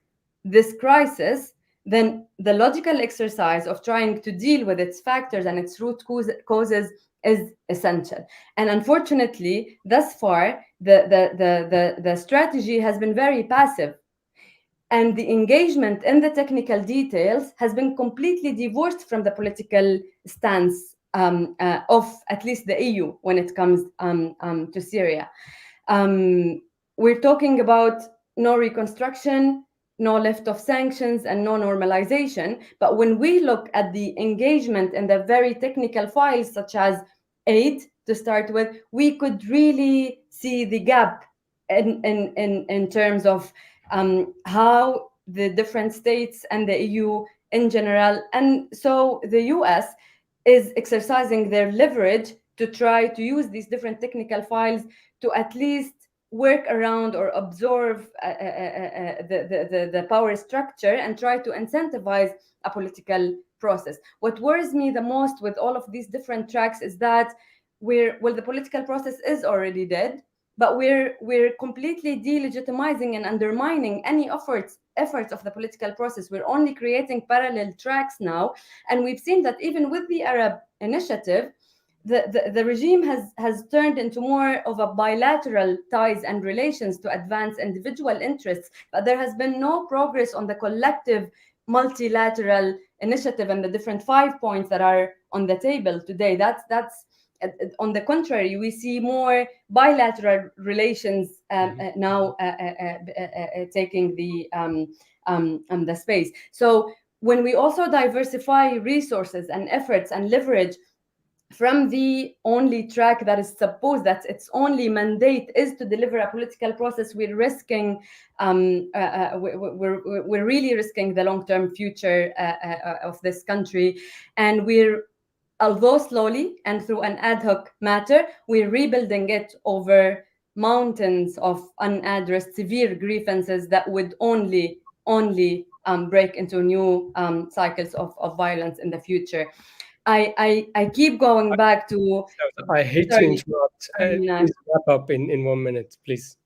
this crisis, then the logical exercise of trying to deal with its factors and its root causes is essential. And unfortunately, thus far, the strategy has been very passive. And the engagement in the technical details has been completely divorced from the political stance of at least the EU when it comes to Syria. We're talking about no reconstruction, no lift of sanctions, and no normalization. But when we look at the engagement in the very technical files, such as aid to start with, we could really see the gap in terms of how the different states and the EU in general, and so the US, is exercising their leverage to try to use these different technical files to at least work around or absorb the power structure and try to incentivize a political process. What worries me the most with all of these different tracks is that the political process is already dead, but we're completely delegitimizing and undermining any efforts of the political process. We're only creating parallel tracks now, and we've seen that even with the Arab Initiative, the regime has turned into more of a bilateral ties and relations to advance individual interests, but there has been no progress on the collective multilateral initiative and the different 5 points that are on the table today. That's on the contrary, we see more bilateral relations now taking the space. So when we also diversify resources and efforts and leverage from the only track that is supposed that its only mandate is to deliver a political process, we're risking we're really risking the long-term future of this country, and although slowly and through an ad hoc matter, we're rebuilding it over mountains of unaddressed severe grievances that would only break into new cycles of violence in the future. I keep going back to... I hate to interrupt. Please wrap up in 1 minute, please.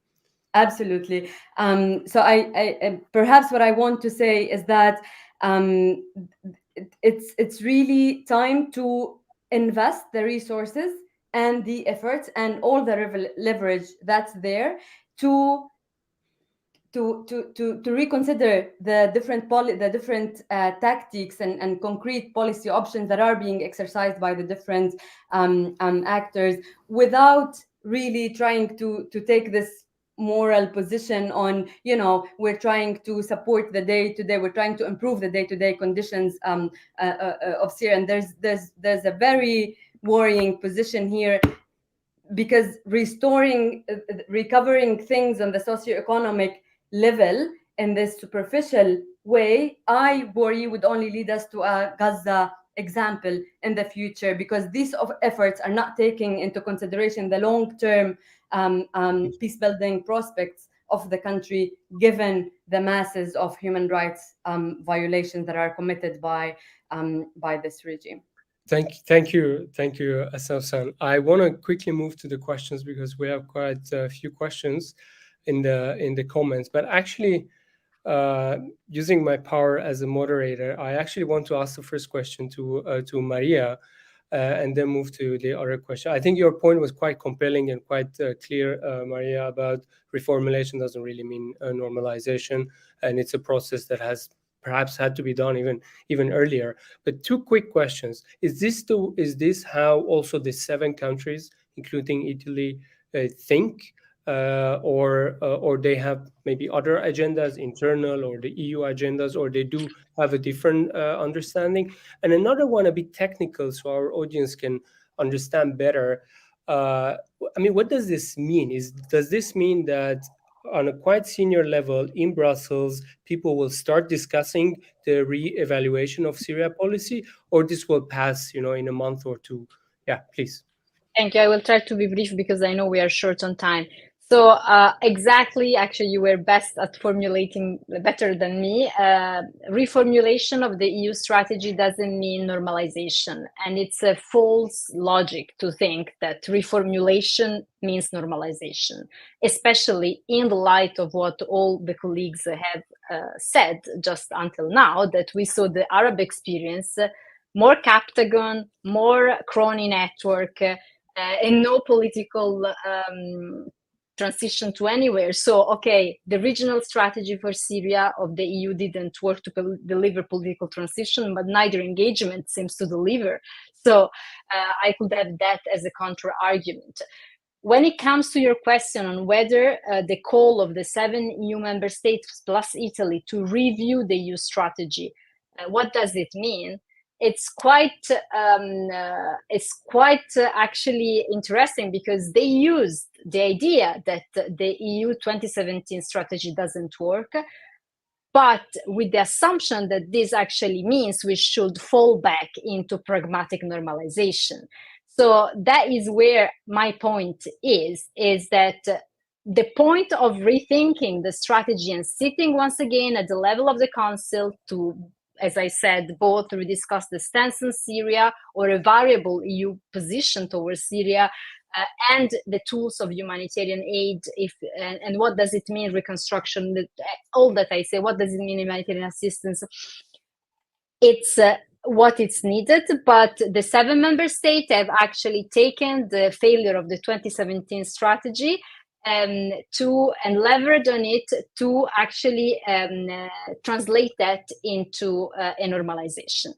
Absolutely. So I perhaps what I want to say is that it's really time to invest the resources and the efforts and all the leverage that's there to reconsider the different tactics and concrete policy options that are being exercised by the different actors, without really trying to take this moral position on, we're trying to support the day-to-day, we're trying to improve the day-to-day conditions of Syria. And there's a very worrying position here, because recovering things on the socioeconomic level in this superficial way, I worry would only lead us to a Gaza example in the future, because these efforts are not taking into consideration the long-term peace-building prospects of the country, given the masses of human rights violations that are committed by this regime. Thank you, Sawsan. I want to quickly move to the questions, because we have quite a few questions in the comments. But actually, using my power as a moderator, I actually want to ask the first question to Maria, and then move to the other question. I think your point was quite compelling and quite clear, Maria, about reformulation doesn't really mean normalization, and it's a process that has perhaps had to be done even earlier. But two quick questions: is this how also the 7 countries, including Italy, think? Or they have maybe other agendas, internal or the EU agendas, or they do have a different understanding? And another one, a bit technical, so our audience can understand better. What does this mean? Does this mean that on a quite senior level in Brussels, people will start discussing the re-evaluation of Syria policy, or this will pass, in a month or two? Yeah, please. Thank you. I will try to be brief because I know we are short on time. So exactly, actually, you were best at formulating better than me. Reformulation of the EU strategy doesn't mean normalization. And it's a false logic to think that reformulation means normalization, especially in the light of what all the colleagues have said just until now, that we saw the Arab experience, more Captagon, more crony network, and no political transition to anywhere. So, okay, the regional strategy for Syria of the EU didn't work to deliver political transition, but neither engagement seems to deliver. So I could have that as a counter argument. When it comes to your question on whether the call of the 7 EU member states plus Italy to review the EU strategy, what does it mean? It's quite actually interesting, because they used the idea that the EU 2017 strategy doesn't work, but with the assumption that this actually means we should fall back into pragmatic normalization. So that is where my point is that the point of rethinking the strategy and sitting once again at the level of the Council to, as I said, both rediscuss the stance on Syria or a variable EU position towards Syria and the tools of humanitarian aid, and what does it mean reconstruction, all that I say, what does it mean humanitarian assistance? It's what it's needed, but the 7 member states have actually taken the failure of the 2017 strategy and leverage on it to actually translate that into a normalization.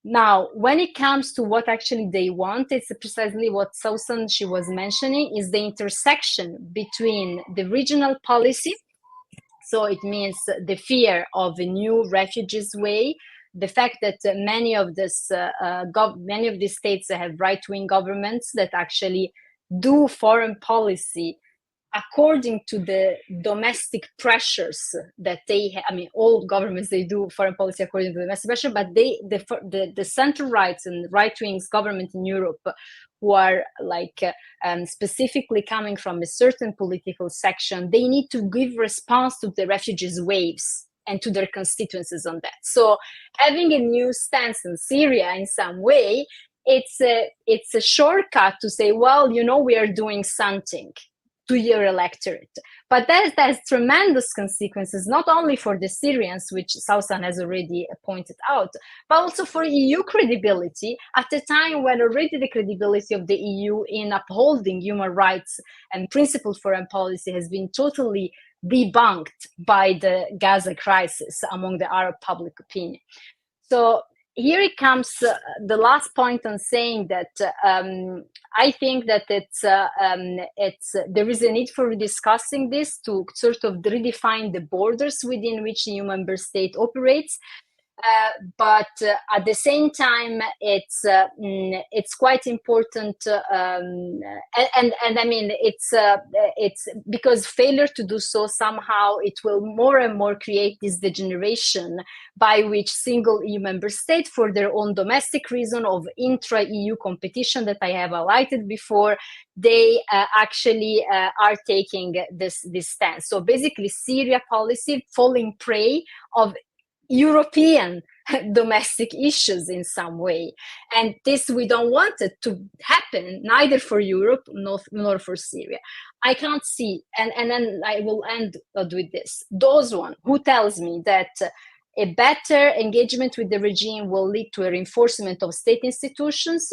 Now, when it comes to what actually they want, it's precisely what Sawsan, she was mentioning, is the intersection between the regional policy. So it means the fear of a new refugees way, the fact that many of these states have right-wing governments that actually do foreign policy according to the domestic pressures that they have. I mean, all governments, they do foreign policy according to the domestic pressure, but the center-rights and right-wing government in Europe, who are like specifically coming from a certain political section, they need to give response to the refugees waves and to their constituencies on that. So having a new stance in Syria in some way, it's a shortcut to say, well, you know, we are doing something to your electorate. But that has tremendous consequences, not only for the Syrians, which Sawsan has already pointed out, but also for EU credibility at a time when already the credibility of the EU in upholding human rights and principled foreign policy has been totally debunked by the Gaza crisis among the Arab public opinion. So here it comes the last point on saying that I think that there is a need for discussing this to sort of redefine the borders within which the EU member state operates. But at the same time, it's quite important, and I mean it's because failure to do so somehow it will more and more create this degeneration by which single EU member states, for their own domestic reason of intra-EU competition that I have highlighted before, they actually are taking this stance. So basically, Syria policy falling prey of European domestic issues in some way. And this, we don't want it to happen, neither for Europe nor for Syria. I can't see, and then I will end with this. Those one who tells me that a better engagement with the regime will lead to a reinforcement of state institutions,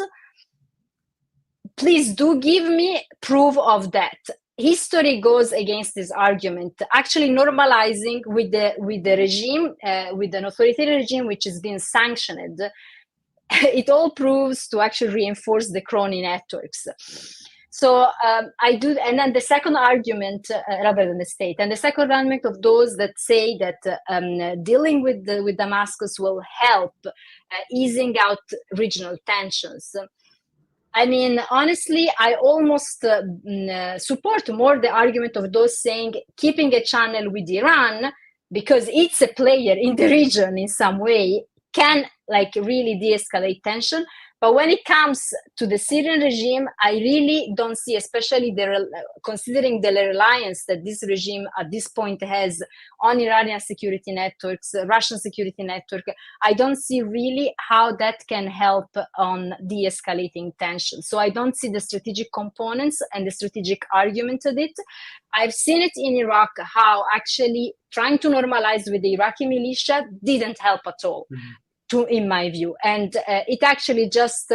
please do give me proof of that. History goes against this argument. Actually, normalizing with the regime, with an authoritarian regime which is being sanctioned, it all proves to actually reinforce the crony networks. So I do, and then the second argument, rather than the state, and the second argument of those that say that dealing with Damascus will help easing out regional tensions. I mean, honestly, I almost support more the argument of those saying keeping a channel with Iran, because it's a player in the region in some way, can like really de-escalate tension. But when it comes to the Syrian regime, I really don't see, especially considering the reliance that this regime at this point has on Iranian security networks, Russian security network, I don't see really how that can help on de-escalating tension. So I don't see the strategic components and the strategic argument of it. I've seen it in Iraq, how actually trying to normalize with the Iraqi militia didn't help at all. In my view, and it actually just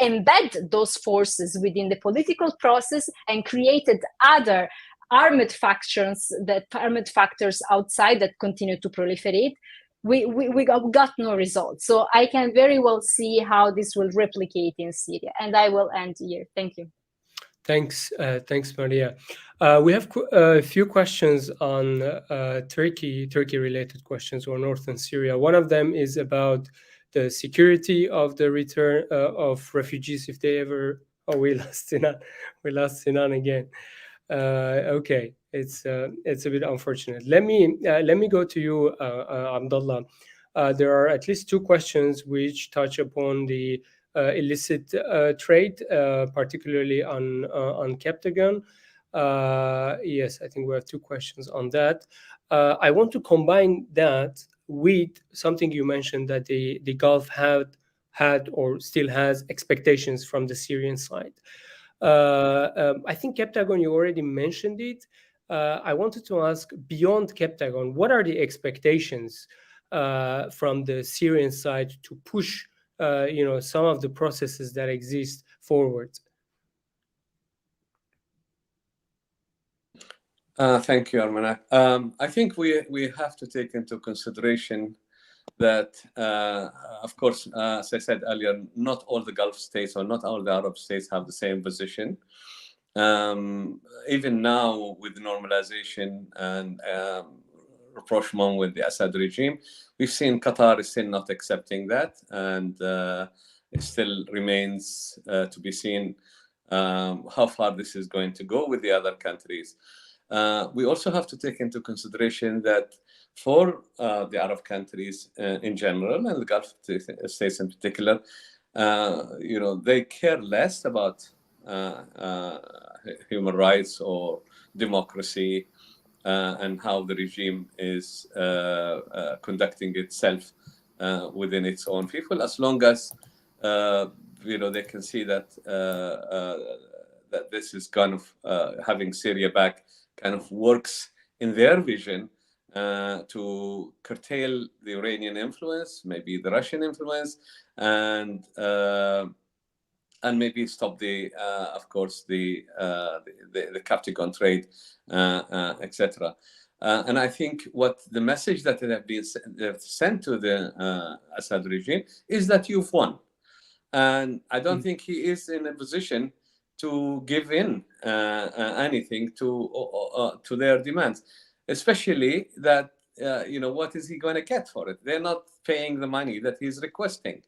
embed those forces within the political process and created other armed factions, armed factors outside that continue to proliferate. We got no results. So I can very well see how this will replicate in Syria. And I will end here. Thank you. Thanks, Maria. We have a few questions on Turkey-related questions, or northern Syria. One of them is about the security of the return of refugees if they ever. Oh, we lost Sinan. We lost Sinan again. Okay, it's a bit unfortunate. Let me go to you, Abdullah. There are at least two questions which touch upon the illicit trade, particularly on Captagon. Yes, I think we have two questions on that. I want to combine that with something you mentioned, that the Gulf had or still has expectations from the Syrian side. I think Captagon, you already mentioned it. I wanted to ask, beyond Captagon, what are the expectations from the Syrian side to push some of the processes that exist forward? Thank you, Armenak. I think we have to take into consideration that, of course, as I said earlier, not all the Gulf states or not all the Arab states have the same position. Even now, with normalization and rapprochement with the Assad regime, we've seen Qatar is still not accepting that, and it still remains to be seen how far this is going to go with the other countries. We also have to take into consideration that for the Arab countries in general, and the Gulf states in particular, they care less about human rights or democracy and how the regime is conducting itself within its own people, as long as they can see that that this is kind of having Syria back kind of works in their vision to curtail the Iranian influence, maybe the Russian influence, and maybe stop of course, the Captagon trade, etc. And I think what the message that they've sent to the Assad regime is that you've won, and I don't think he is in a position to give in anything to their demands, especially that what is he going to get for it? They're not paying the money that he's requesting,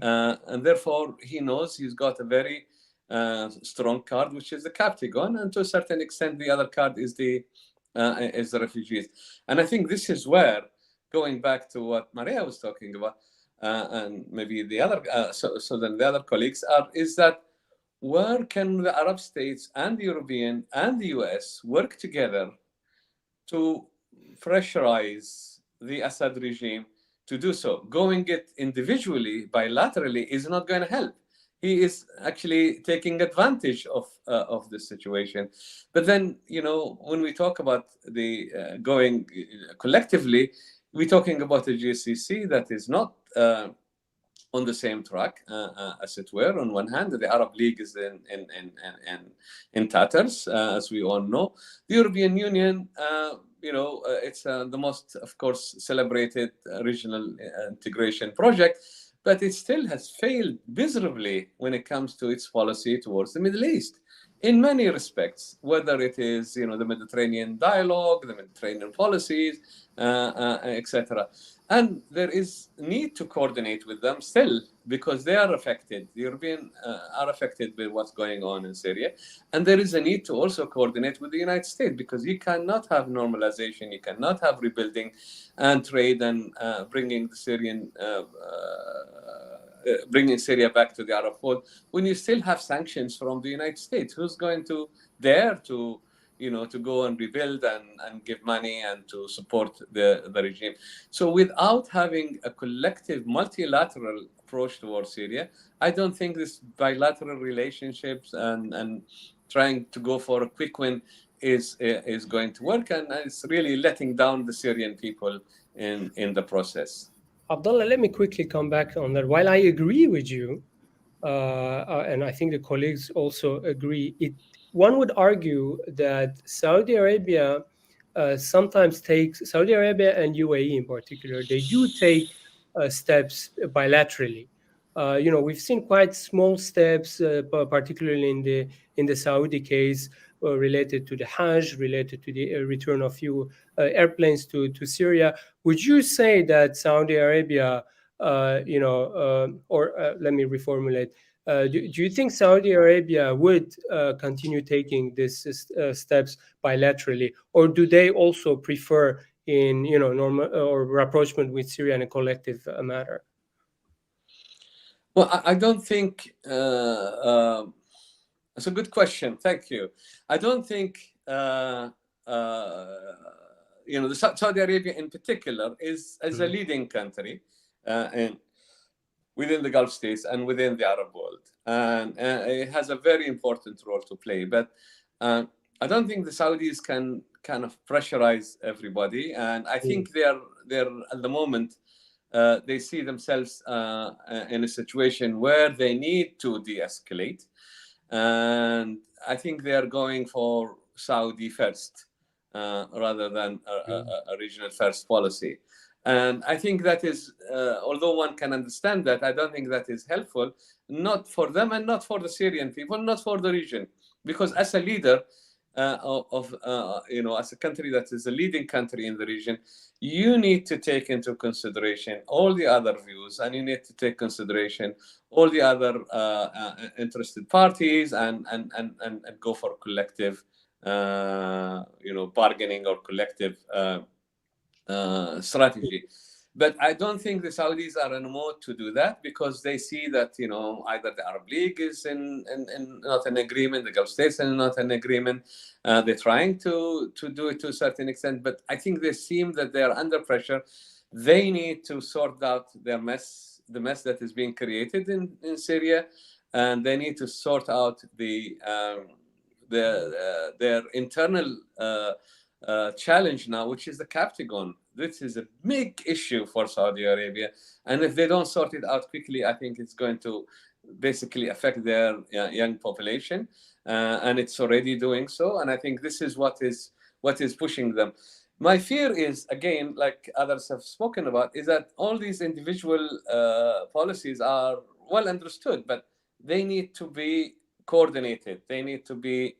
and therefore he knows he's got a very strong card, which is the Captagon, and to a certain extent the other card is the refugees. And I think this is where, going back to what Maria was talking about, and maybe the other then the other colleagues is that where can the Arab states and the European and the US work together to pressurize the Assad regime to do so? Going it individually, bilaterally, is not going to help. He is actually taking advantage of the situation. But then, when we talk about the going collectively, we're talking about a GCC that is not on the same track, as it were. On one hand, the Arab League is in tatters, as we all know. The European Union, it's the most, of course, celebrated regional integration project, but it still has failed miserably when it comes to its policy towards the Middle East. in many respects, whether it is the Mediterranean dialogue, the Mediterranean policies, etc. And there is need to coordinate with them still, because they are affected. The Europeans are affected by what's going on in Syria. And there is a need to also coordinate with the United States, because you cannot have normalization, you cannot have rebuilding and trade and bringing the Syrian bringing Syria back to the Arab fold when you still have sanctions from the United States. Who's going to dare to to go and rebuild and give money and to support the regime? So without having a collective multilateral approach towards Syria, I don't think this bilateral relationships and trying to go for a quick win is going to work, and it's really letting down the Syrian people in the process. Abdullah, let me quickly come back on that. While I agree with you, and I think the colleagues also agree, one would argue that Saudi Arabia sometimes takes, Saudi Arabia and UAE in particular, they do take steps bilaterally. We've seen quite small steps, particularly in the Saudi case, related to the Hajj, related to the return of few airplanes to Syria. Would you say that Saudi Arabia, or let me reformulate, do you think Saudi Arabia would continue taking these steps bilaterally, or do they also prefer in normal or rapprochement with Syria in a collective manner? Well, I don't think it's a good question. Thank you. I don't think the Saudi Arabia in particular is a leading country within the Gulf states and within the Arab world, and it has a very important role to play. But I don't think the Saudis can kind of pressurize everybody, and I think they're at the moment. They see themselves in a situation where they need to de-escalate, and I think they are going for Saudi first rather than a regional first policy. And I think that is, although one can understand that, I don't think that is helpful, not for them and not for the Syrian people, not for the region, because as a leader as a country that is a leading country in the region, you need to take into consideration all the other views, and you need to take consideration all the other interested parties, and go for collective, bargaining or collective strategy. But I don't think the Saudis are in a mode to do that, because they see that either the Arab League is in not an agreement, the Gulf states are not an agreement. They're trying to do it to a certain extent, but I think they seem that they are under pressure. They need to sort out the mess that is being created in Syria, and they need to sort out their internal challenge now, which is the Captagon. This is a big issue for Saudi Arabia, and if they don't sort it out quickly, I think it's going to basically affect their young population, and it's already doing so. And I think this is what is pushing them. My fear is, again, like others have spoken about, is that all these individual policies are well understood, but they need to be coordinated. They need to be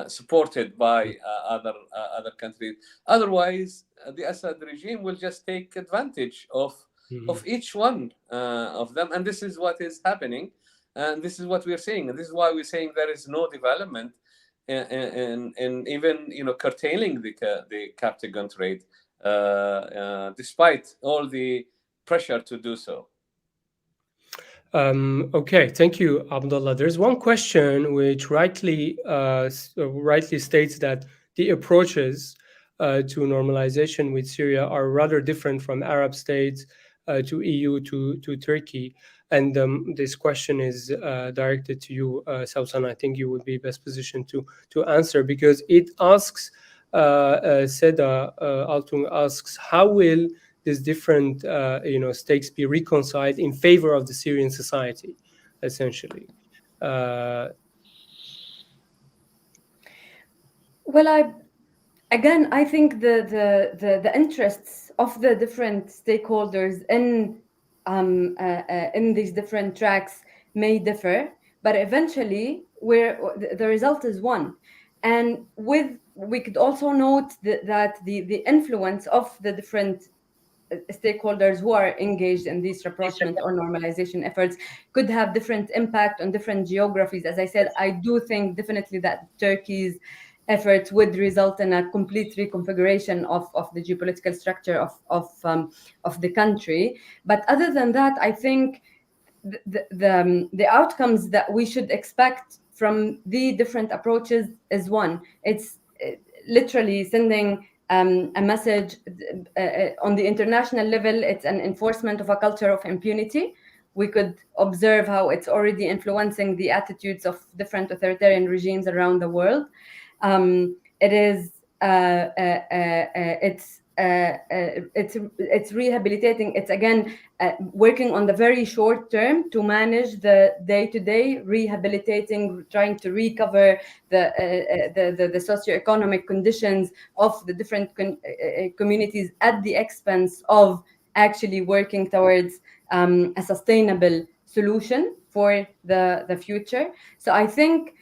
supported by other countries. Otherwise, the Assad regime will just take advantage of each one of them, and this is what is happening, and this is what we are seeing, and this is why we're saying there is no development in even curtailing the Captagon trade, despite all the pressure to do so. Okay, thank you, Abdullah. There's one question which rightly states that the approaches to normalization with Syria are rather different from Arab states to EU to Turkey. And this question is directed to you, Sawsan. I think you would be best positioned to answer, because it asks, Seda Altung asks, how will these different stakes be reconciled in favor of the Syrian society, essentially? Well, I think the interests of the different stakeholders in these different tracks may differ, but eventually the result is one. And we could also note that the influence of the different stakeholders who are engaged in these rapprochement or normalization efforts could have different impact on different geographies. As I said, I do think definitely that Turkey's efforts would result in a complete reconfiguration of the geopolitical structure of the country. But other than that, I think the outcomes that we should expect from the different approaches is one. It's literally sending a message on the international level. It's an enforcement of a culture of impunity. We could observe how it's already influencing the attitudes of different authoritarian regimes around the world. It's rehabilitating. It's again working on the very short term to manage the day-to-day, rehabilitating, trying to recover the socioeconomic conditions of the different communities at the expense of actually working towards a sustainable solution for the future. So I think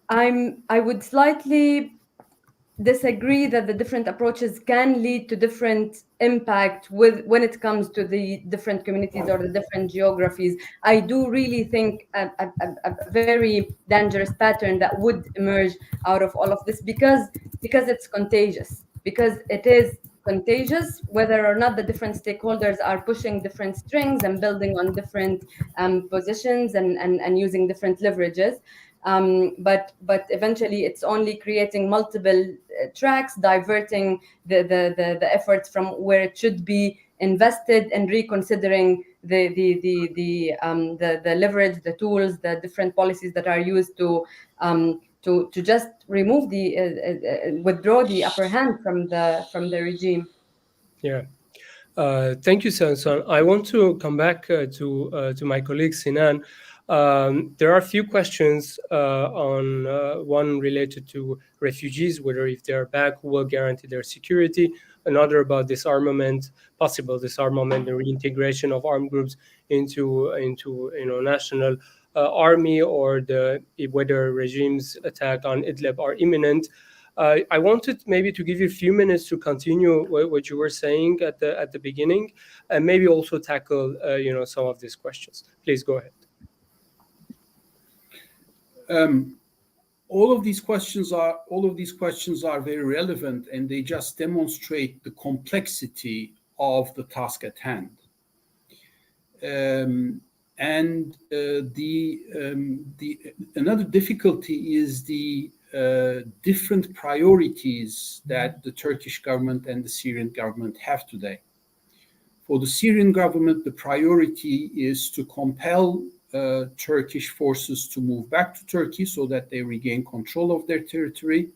I would slightly disagree that the different approaches can lead to different impact when it comes to the different communities or the different geographies. I do really think a very dangerous pattern that would emerge out of all of this because it's contagious, because it is contagious, whether or not the different stakeholders are pushing different strings and building on different positions and using different leverages. But eventually it's only creating multiple tracks, diverting the efforts from where it should be invested, and reconsidering the leverage, the tools, the different policies that are used to just remove withdraw the upper hand from the regime. Yeah. Thank you, Sawsan. I want to come back to my colleague Sinan. There are a few questions on one related to refugees, whether if they're back, who will guarantee their security. Another about disarmament, possible disarmament and reintegration of armed groups into national army, or whether regime's attack on Idlib are imminent. I wanted maybe to give you a few minutes to continue what you were saying at the beginning, and maybe also tackle some of these questions. Please go ahead. All of these questions are very relevant, and they just demonstrate the complexity of the task at hand. Another difficulty is the different priorities that the Turkish government and the Syrian government have today. For the Syrian government, the priority is to compel Turkish forces to move back to Turkey so that they regain control of their territory.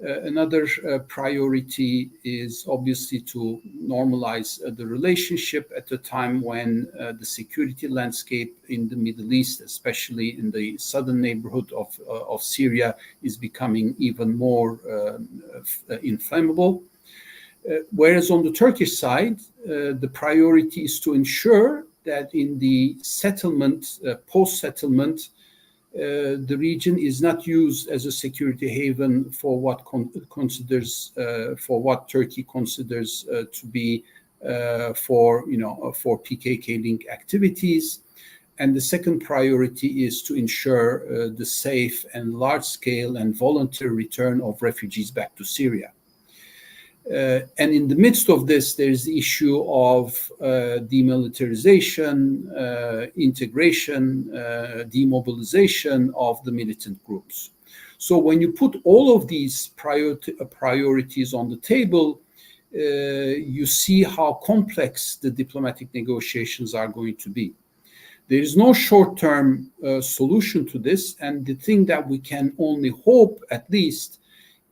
Another priority is obviously to normalize the relationship at a time when the security landscape in the Middle East, especially in the southern neighborhood of Syria, is becoming even more inflammable. Whereas on the Turkish side, the priority is to ensure that in the settlement, post-settlement, the region is not used as a security haven for what Turkey considers to be for PKK-linked activities. And the second priority is to ensure the safe and large-scale and voluntary return of refugees back to Syria. And in the midst of this, there's the issue of demilitarization, integration, demobilization of the militant groups. So when you put all of these priorities on the table, you see how complex the diplomatic negotiations are going to be. There is no short-term solution to this, and the thing that we can only hope, at least,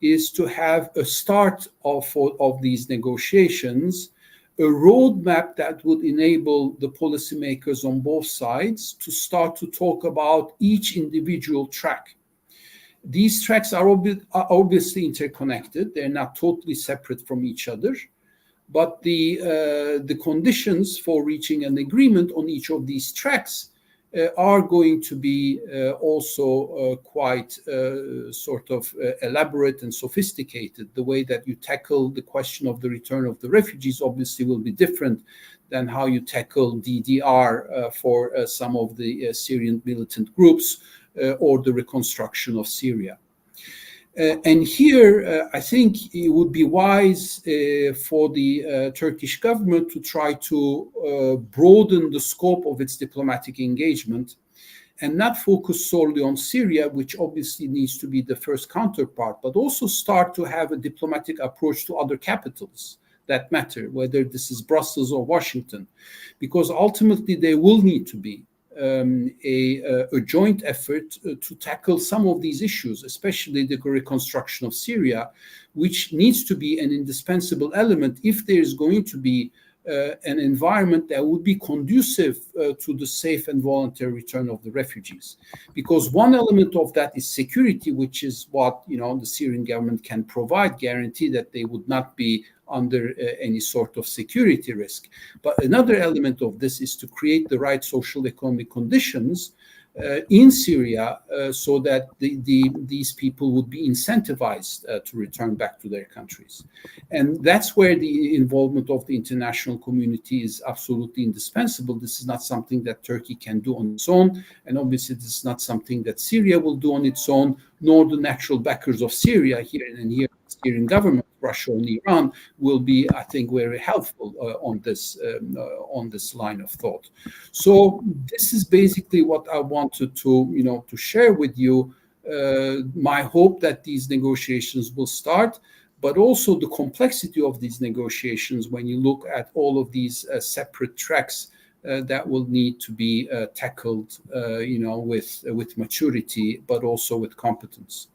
is to have a start of these negotiations, a roadmap that would enable the policymakers on both sides to start to talk about each individual track. These tracks are obviously interconnected. They're not totally separate from each other, but the conditions for reaching an agreement on each of these tracks are going to be also quite sort of elaborate and sophisticated. The way that you tackle the question of the return of the refugees obviously will be different than how you tackle DDR for some of the Syrian militant groups or the reconstruction of Syria. And here, I think it would be wise for the Turkish government to try to broaden the scope of its diplomatic engagement and not focus solely on Syria, which obviously needs to be the first counterpart, but also start to have a diplomatic approach to other capitals that matter, whether this is Brussels or Washington, because ultimately there will need to be a joint effort to tackle some of these issues, especially the reconstruction of Syria, which needs to be an indispensable element if there is going to be an environment that would be conducive to the safe and voluntary return of the refugees. Because one element of that is security, which is what the Syrian government can provide, guarantee that they would not be under any sort of security risk. But another element of this is to create the right social economic conditions in Syria so that these people would be incentivized to return back to their countries. And that's where the involvement of the international community is absolutely indispensable. This is not something that Turkey can do on its own. And obviously, this is not something that Syria will do on its own, nor the natural backers of Syria here and here. The Syrian government, Russia and Iran, will be, I think, very helpful on this line of thought. So this is basically what I wanted to share with you. My hope that these negotiations will start, but also the complexity of these negotiations when you look at all of these separate tracks that will need to be tackled, with maturity, but also with competence.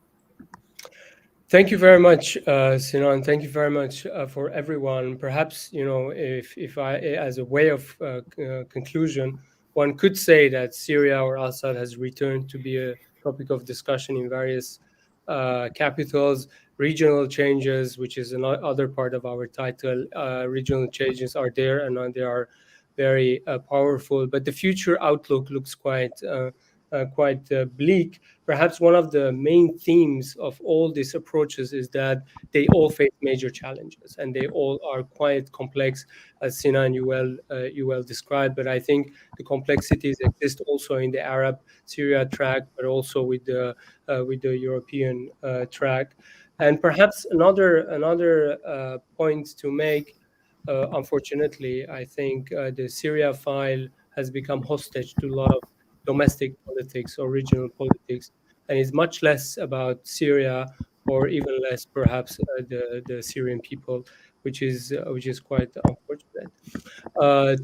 Thank you very much, Sinan. Thank you very much for everyone. Perhaps, if I, as a way of conclusion, one could say that Syria or Assad has returned to be a topic of discussion in various capitals. Regional changes, which is another part of our title, regional changes are there and they are very powerful. But the future outlook looks quite bleak. Perhaps one of the main themes of all these approaches is that they all face major challenges and they all are quite complex, as Sinan you well described. But I think the complexities exist also in the Arab Syria track, but also with the European track. And perhaps another point to make. Unfortunately, I think the Syria file has become hostage to a lot of domestic politics or regional politics, and is much less about Syria, or even less perhaps the Syrian people, which is quite unfortunate.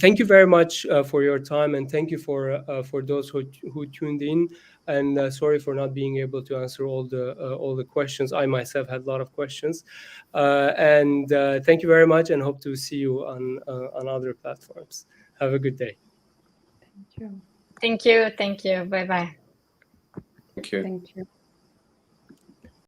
Thank you very much for your time, and thank you for those who tuned in. And sorry for not being able to answer all the questions. I myself had a lot of questions, and thank you very much, and hope to see you on other platforms. Have a good day. Thank you. Thank you. Thank you. Bye-bye. Thank you. Thank you.